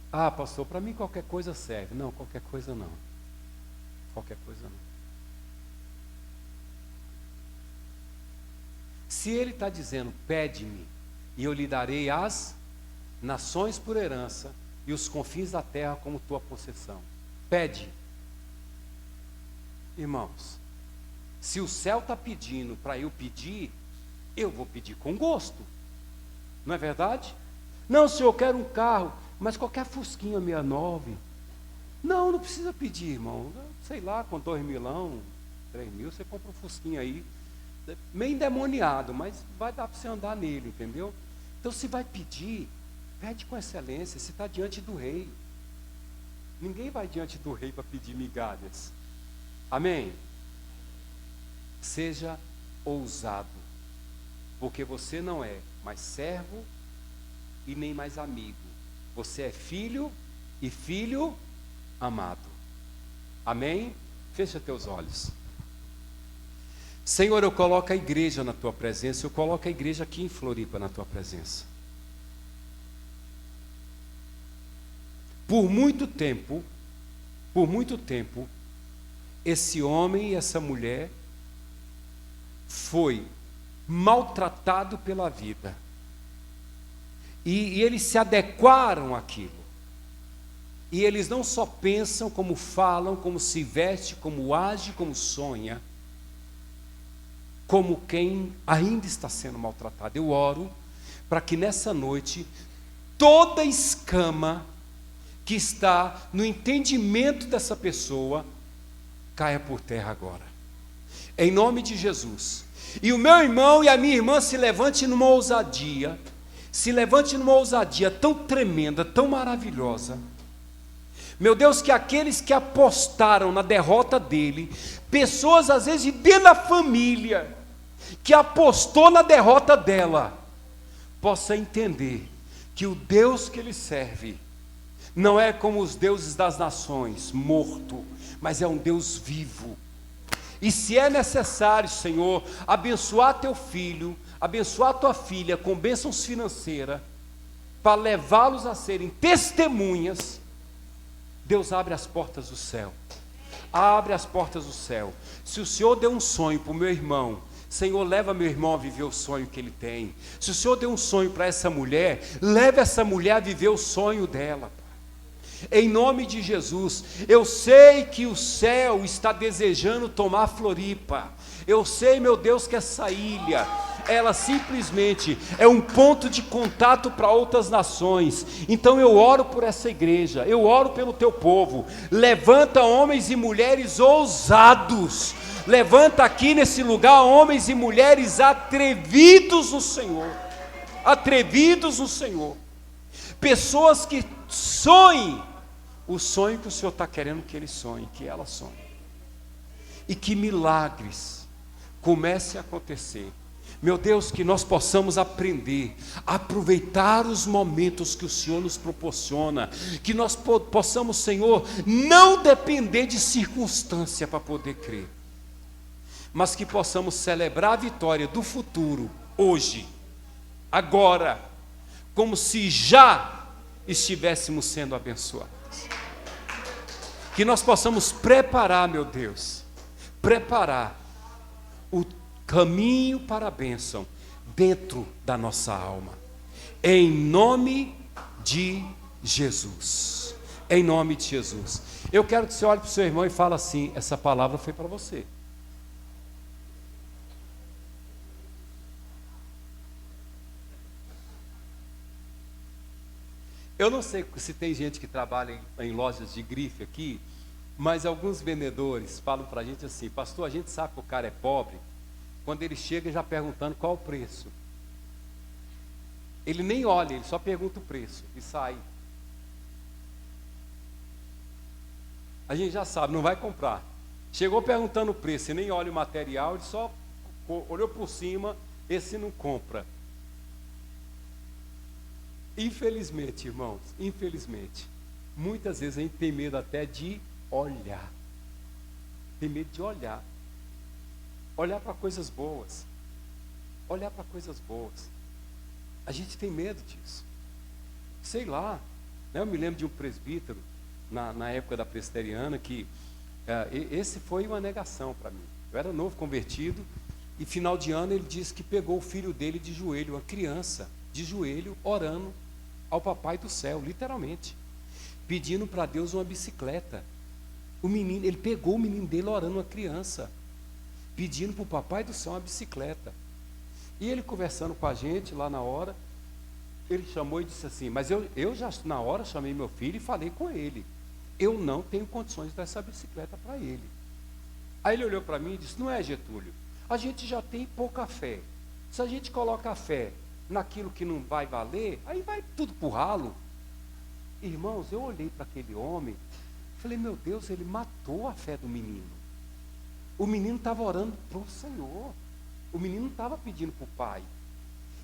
pastor, para mim qualquer coisa serve. Não, qualquer coisa não. Qualquer coisa não. Se ele está dizendo, pede-me, e eu lhe darei as nações por herança, e os confins da terra como tua possessão. Pede. Irmãos, se o céu está pedindo para eu pedir, eu vou pedir com gosto. Não é verdade? Não, senhor, eu quero um carro, mas qualquer fusquinha 69. Não precisa pedir, irmão. Sei lá, com 2 milão, 3 mil, você compra um fusquinha aí, meio endemoniado, mas vai dar para você andar nele, entendeu? Então, se vai pedir, pede com excelência, se está diante do rei. Ninguém vai diante do rei para pedir migalhas. Amém? Seja ousado, porque você não é mais servo e nem mais amigo. Você é filho e filho amado. Amém? Fecha teus olhos. Senhor, eu coloco a igreja na tua presença, eu coloco a igreja aqui em Floripa na tua presença. Por muito tempo, esse homem e essa mulher foi maltratado pela vida. E eles se adequaram àquilo. E eles não só pensam, como falam, como se veste, como age, como sonha, como quem ainda está sendo maltratado. Eu oro para que nessa noite toda escama que está no entendimento dessa pessoa caia por terra agora, em nome de Jesus. E o meu irmão e a minha irmã se levante numa ousadia tão tremenda, tão maravilhosa. Meu Deus, que aqueles que apostaram na derrota dele, pessoas às vezes de dentro da família, que apostou na derrota dela, possa entender que o Deus que ele serve não é como os deuses das nações, morto, mas é um Deus vivo. E se é necessário, Senhor, abençoar teu filho, abençoar tua filha com bênçãos financeiras, para levá-los a serem testemunhas, Deus abre as portas do céu. Abre as portas do céu. Se o Senhor deu um sonho para o meu irmão, Senhor, leva meu irmão a viver o sonho que ele tem. Se o Senhor deu um sonho para essa mulher, leva essa mulher a viver o sonho dela. Em nome de Jesus. Eu sei que o céu está desejando tomar Floripa. Eu sei, meu Deus, que essa ilha, ela simplesmente é um ponto de contato para outras nações. Então eu oro por essa igreja, eu oro pelo teu povo. Levanta homens e mulheres ousados. Levanta aqui nesse lugar homens e mulheres atrevidos no Senhor. Atrevidos no Senhor. Pessoas que sonhem o sonho que o Senhor está querendo que eles sonhem, que ela sonhe. E que milagres comecem a acontecer. Meu Deus, que nós possamos aprender a aproveitar os momentos que o Senhor nos proporciona, que nós possamos, Senhor, não depender de circunstância para poder crer, mas que possamos celebrar a vitória do futuro, hoje, agora, como se já estivéssemos sendo abençoados. Que nós possamos preparar, meu Deus, preparar o caminho para a bênção dentro da nossa alma, em nome de Jesus. Em nome de Jesus. Eu quero que você olhe para o seu irmão e fale assim: essa palavra foi para você. Eu não sei se tem gente que trabalha em lojas de grife aqui, Mas alguns vendedores falam para a gente assim: pastor, a gente sabe que o cara é pobre quando ele chega já perguntando qual o preço. Ele nem olha, ele só pergunta o preço e sai. A gente já sabe, não vai comprar. Chegou perguntando o preço e nem olha o material, ele só olhou por cima, esse não compra. Infelizmente, irmãos, infelizmente, muitas vezes a gente tem medo até de olhar. Tem medo de olhar. Olhar para coisas boas. Olhar para coisas boas. A gente tem medo disso. Sei lá, né? Eu me lembro de um presbítero, na época da presbiteriana, que esse foi uma negação para mim. Eu era novo convertido, e final de ano ele disse que pegou o filho dele de joelho, uma criança, de joelho, orando ao papai do céu, literalmente, pedindo para Deus uma bicicleta. O menino, ele pegou o menino dele orando, uma criança, pedindo para o papai do céu uma bicicleta. E ele conversando com a gente lá na hora, ele chamou e disse assim: mas eu já na hora chamei meu filho e falei com ele, eu não tenho condições de dar essa bicicleta para ele. Aí ele olhou para mim e disse: não é, Getúlio, a gente já tem pouca fé. Se a gente coloca a fé naquilo que não vai valer, aí vai tudo pro ralo. Irmãos, eu olhei para aquele homem, falei: meu Deus, ele matou a fé do menino. O menino estava orando para o Senhor. O menino não estava pedindo para o pai.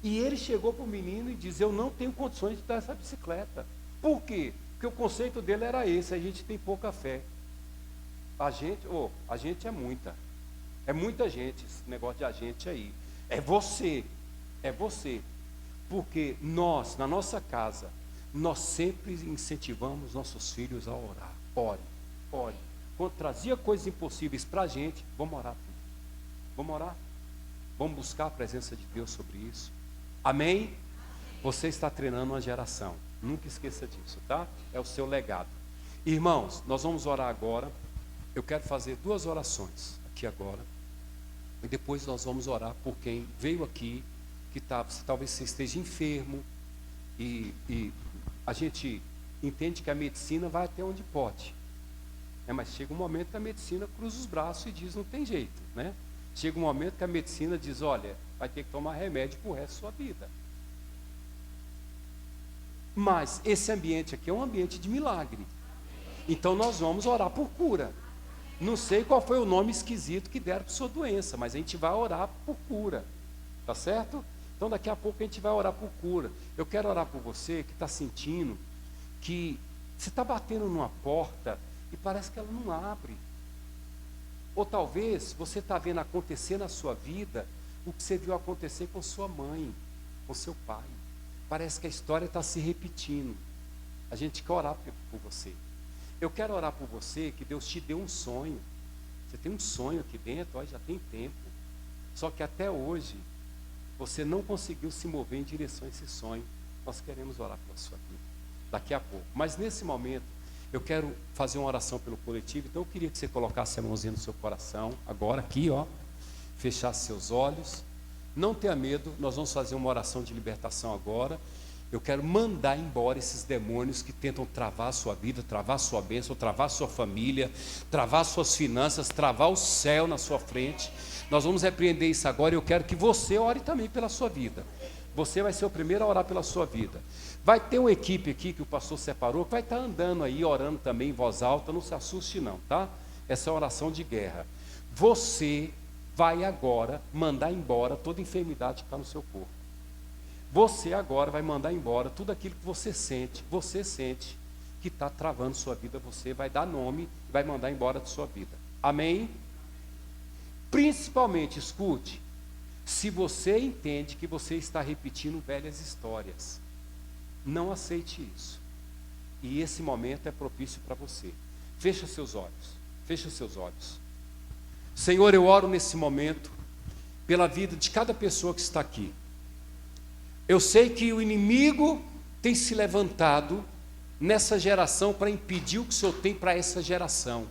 E ele chegou para o menino e disse: eu não tenho condições de dar essa bicicleta. Por quê? Porque o conceito dele era esse: a gente tem pouca fé. A gente é muita. É muita gente, esse negócio de a gente aí. É você. Porque nós, na nossa casa, nós sempre incentivamos nossos filhos a orar. Ore. Quando trazia coisas impossíveis para a gente, vamos orar. Vamos orar. Vamos buscar a presença de Deus sobre isso. Amém? Você está treinando uma geração. Nunca esqueça disso, tá? É o seu legado. Irmãos, nós vamos orar agora. Eu quero fazer 2 orações aqui agora. E depois nós vamos orar por quem veio aqui, que talvez você esteja enfermo. E a gente entende que a medicina vai até onde pode. Mas chega um momento que a medicina cruza os braços e diz: não tem jeito, né? Chega um momento que a medicina diz: olha, vai ter que tomar remédio para o resto da sua vida. Mas esse ambiente aqui é um ambiente de milagre. Então nós vamos orar por cura. Não sei qual foi o nome esquisito que deram para sua doença, mas a gente vai orar por cura. Tá certo? Então daqui a pouco a gente vai orar por cura. Eu quero orar por você que está sentindo que você está batendo numa porta e parece que ela não abre. Ou talvez você está vendo acontecer na sua vida o que você viu acontecer com sua mãe, com seu pai. Parece que a história está se repetindo. A gente quer orar por você. Eu quero orar por você que Deus te deu um sonho. Você tem um sonho aqui dentro, já tem tempo. Só que até hoje você não conseguiu se mover em direção a esse sonho. Nós queremos orar pela sua vida daqui a pouco. Mas nesse momento eu quero fazer uma oração pelo coletivo. Então eu queria que você colocasse a mãozinha no seu coração, agora aqui, ó, fechasse seus olhos. Não tenha medo, nós vamos fazer uma oração de libertação agora. Eu quero mandar embora esses demônios que tentam travar a sua vida, travar a sua bênção, travar a sua família, travar suas finanças, travar o céu na sua frente. Nós vamos repreender isso agora e eu quero que você ore também pela sua vida. Você vai ser o primeiro a orar pela sua vida. Vai ter uma equipe aqui que o pastor separou, que vai estar andando aí, orando também em voz alta. Não se assuste não, tá? Essa é uma oração de guerra. Você vai agora mandar embora toda enfermidade que está no seu corpo. Você agora vai mandar embora tudo aquilo que você sente que está travando sua vida. Você vai dar nome, vai mandar embora de sua vida. Amém? Principalmente, escute, se você entende que você está repetindo velhas histórias, não aceite isso. E esse momento é propício para você. Fecha seus olhos. Fecha seus olhos. Senhor, eu oro nesse momento pela vida de cada pessoa que está aqui. Eu sei que o inimigo tem se levantado nessa geração para impedir o que o Senhor tem para essa geração.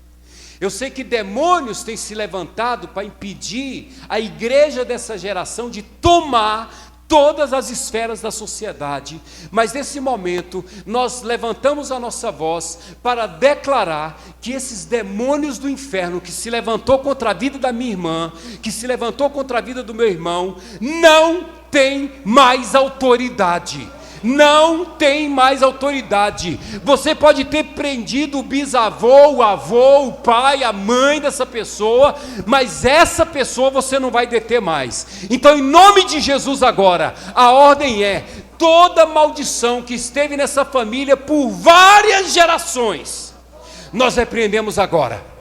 Eu sei que demônios têm se levantado para impedir a igreja dessa geração de tomar todas as esferas da sociedade, mas nesse momento nós levantamos a nossa voz para declarar que esses demônios do inferno que se levantou contra a vida da minha irmã, que se levantou contra a vida do meu irmão, não tem mais autoridade. Não tem mais autoridade. Você pode ter prendido o bisavô, o avô, o pai, a mãe dessa pessoa, mas essa pessoa você não vai deter mais. Então, em nome de Jesus agora, a ordem é: toda maldição que esteve nessa família por várias gerações, nós repreendemos agora.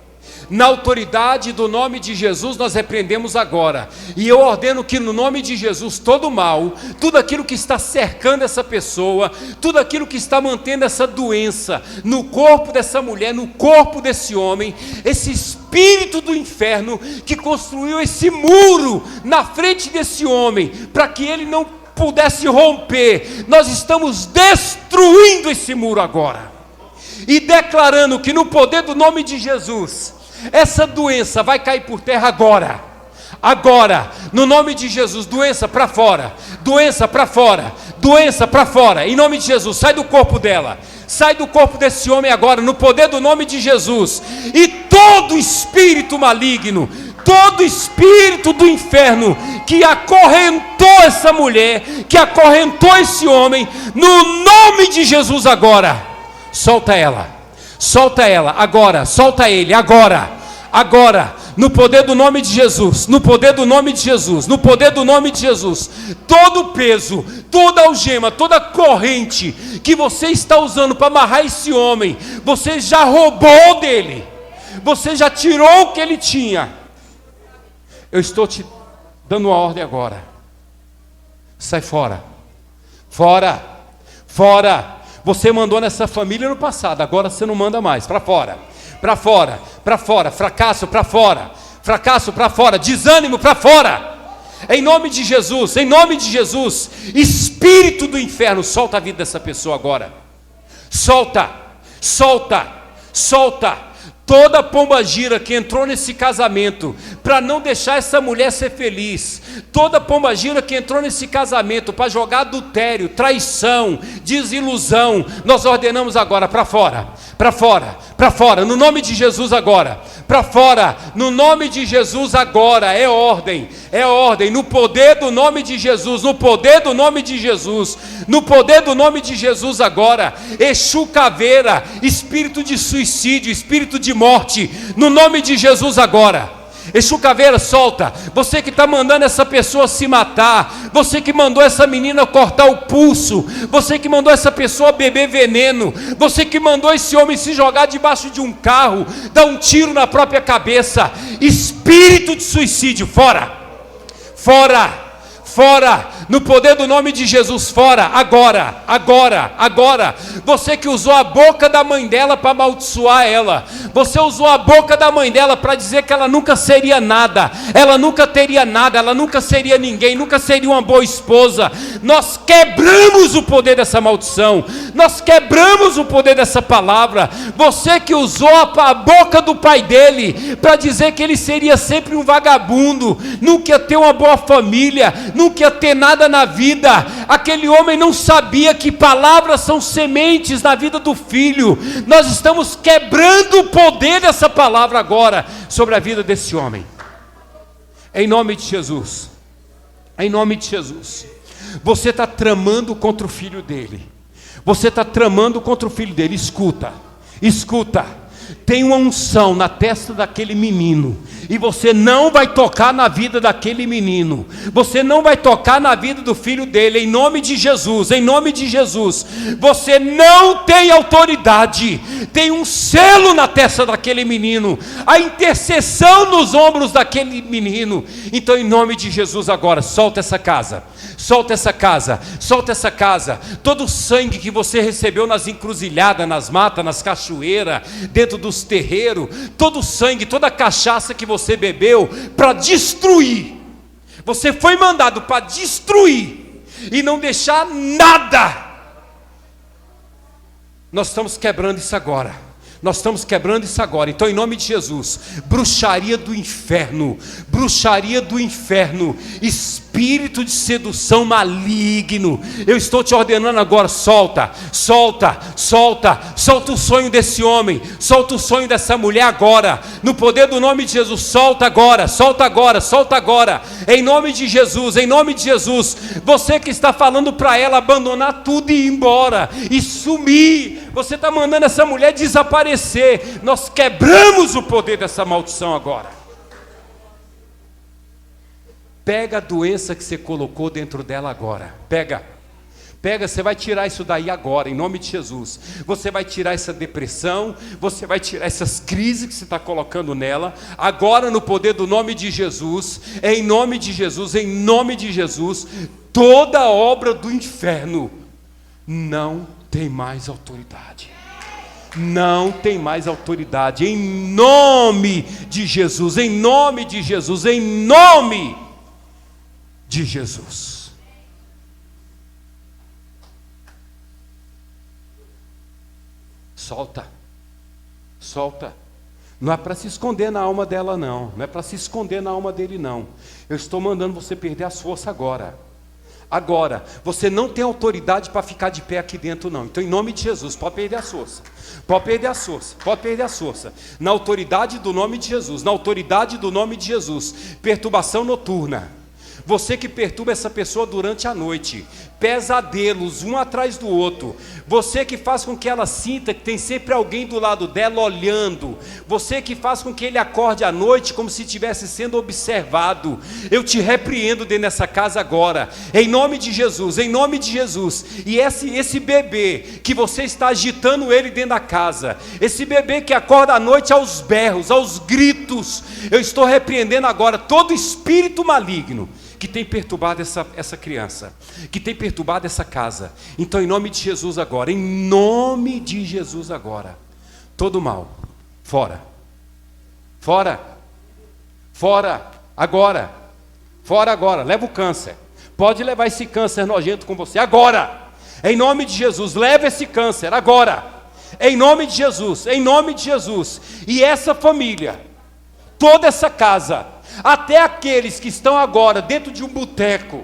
Na autoridade do nome de Jesus, nós repreendemos agora. E eu ordeno que no nome de Jesus, todo mal, tudo aquilo que está cercando essa pessoa, tudo aquilo que está mantendo essa doença no corpo dessa mulher, no corpo desse homem, esse espírito do inferno que construiu esse muro na frente desse homem, para que ele não pudesse romper, nós estamos destruindo esse muro agora. E declarando que no poder do nome de Jesus, essa doença vai cair por terra agora. Agora, no nome de Jesus, doença para fora, doença para fora, doença para fora, em nome de Jesus, sai do corpo dela, sai do corpo desse homem agora, no poder do nome de Jesus. E todo espírito maligno, todo espírito do inferno que acorrentou essa mulher, que acorrentou esse homem, no nome de Jesus agora, solta ela. Solta ela, agora, solta ele, agora, no poder do nome de Jesus, no poder do nome de Jesus, no poder do nome de Jesus, todo peso, toda algema, toda corrente que você está usando para amarrar esse homem, você já roubou dele, você já tirou o que ele tinha. Eu estou te dando uma ordem agora, sai fora, fora, fora. Você mandou nessa família no passado, agora você não manda mais, para fora, para fora, para fora, fracasso para fora, desânimo para fora, em nome de Jesus, espírito do inferno, solta a vida dessa pessoa agora, solta, toda pombagira que entrou nesse casamento para não deixar essa mulher ser feliz, toda pombagira que entrou nesse casamento para jogar adultério, traição, desilusão, nós ordenamos agora para fora, no nome de Jesus agora, para fora, no nome de Jesus agora, é ordem, no poder do nome de Jesus, no poder do nome de Jesus, no poder do nome de Jesus agora, Exu caveira, espírito de suicídio, espírito de morte, no nome de Jesus agora. Exu caveira, solta. Você que está mandando essa pessoa se matar, você que mandou essa menina cortar o pulso, você que mandou essa pessoa beber veneno, você que mandou esse homem se jogar debaixo de um carro, dar um tiro na própria cabeça, espírito de suicídio, fora, no poder do nome de Jesus, fora, agora, você que usou a boca da mãe dela para amaldiçoar ela, você usou a boca da mãe dela para dizer que ela nunca seria nada, ela nunca teria nada, ela nunca seria ninguém, nunca seria uma boa esposa, nós quebramos o poder dessa maldição, nós quebramos o poder dessa palavra, você que usou a boca do pai dele, para dizer que ele seria sempre um vagabundo, nunca ia ter uma boa família, nunca ia ter nada na vida, aquele homem não sabia que palavras são sementes na vida do filho, nós estamos quebrando o poder dessa palavra agora, sobre a vida desse homem, em nome de Jesus, você está tramando contra o filho dele, escuta, tem uma unção na testa daquele menino, e você não vai tocar na vida daquele menino, você não vai tocar na vida do filho dele, em nome de Jesus, você não tem autoridade, tem um selo na testa daquele menino, a intercessão nos ombros daquele menino, então em nome de Jesus agora, solta essa casa, todo o sangue que você recebeu nas encruzilhadas, nas matas, nas cachoeiras, dentro dos terreiros, todo o sangue, toda a cachaça que você bebeu para destruir, você foi mandado para destruir e não deixar nada, nós estamos quebrando isso agora, Nós estamos quebrando isso agora. Então, em nome de Jesus, bruxaria do inferno, espírito de sedução maligno, eu estou te ordenando agora, solta o sonho desse homem, solta o sonho dessa mulher agora, no poder do nome de Jesus, solta agora, em nome de Jesus, você que está falando para ela abandonar tudo e ir embora, e sumir, você está mandando essa mulher desaparecer, nós quebramos o poder dessa maldição agora. Pega a doença que você colocou dentro dela agora, pega, você vai tirar isso daí agora, em nome de Jesus, você vai tirar essa depressão, você vai tirar essas crises que você está colocando nela, agora no poder do nome de Jesus, em nome de Jesus, toda obra do inferno não tem mais autoridade, em nome de Jesus, solta, não é para se esconder na alma dela não é para se esconder na alma dele não, eu estou mandando você perder as forças agora, você não tem autoridade para ficar de pé aqui dentro não, então em nome de Jesus, pode perder as forças, na autoridade do nome de Jesus, perturbação noturna, você que perturba essa pessoa durante a noite, pesadelos um atrás do outro, você que faz com que ela sinta que tem sempre alguém do lado dela olhando, você que faz com que ele acorde à noite como se estivesse sendo observado, eu te repreendo dentro dessa casa agora, em nome de Jesus, e esse bebê que você está agitando ele dentro da casa, esse bebê que acorda à noite aos berros, aos gritos, eu estou repreendendo agora todo espírito maligno que tem perturbado essa criança, que tem perturbado essa casa. Então em nome de Jesus agora, todo mal, fora, agora, leva o câncer, pode levar esse câncer nojento com você, agora, em nome de Jesus, leva esse câncer, agora, em nome de Jesus, e essa família, toda essa casa, até aqueles que estão agora dentro de um boteco,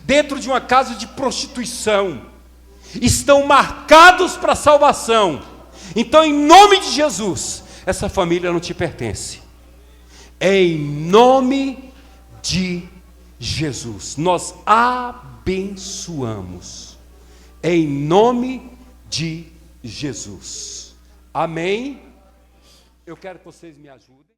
dentro de uma casa de prostituição, estão marcados para a salvação. Então em nome de Jesus, essa família não te pertence, em nome de Jesus, nós abençoamos, em nome de Jesus, amém? Eu quero que vocês me ajudem.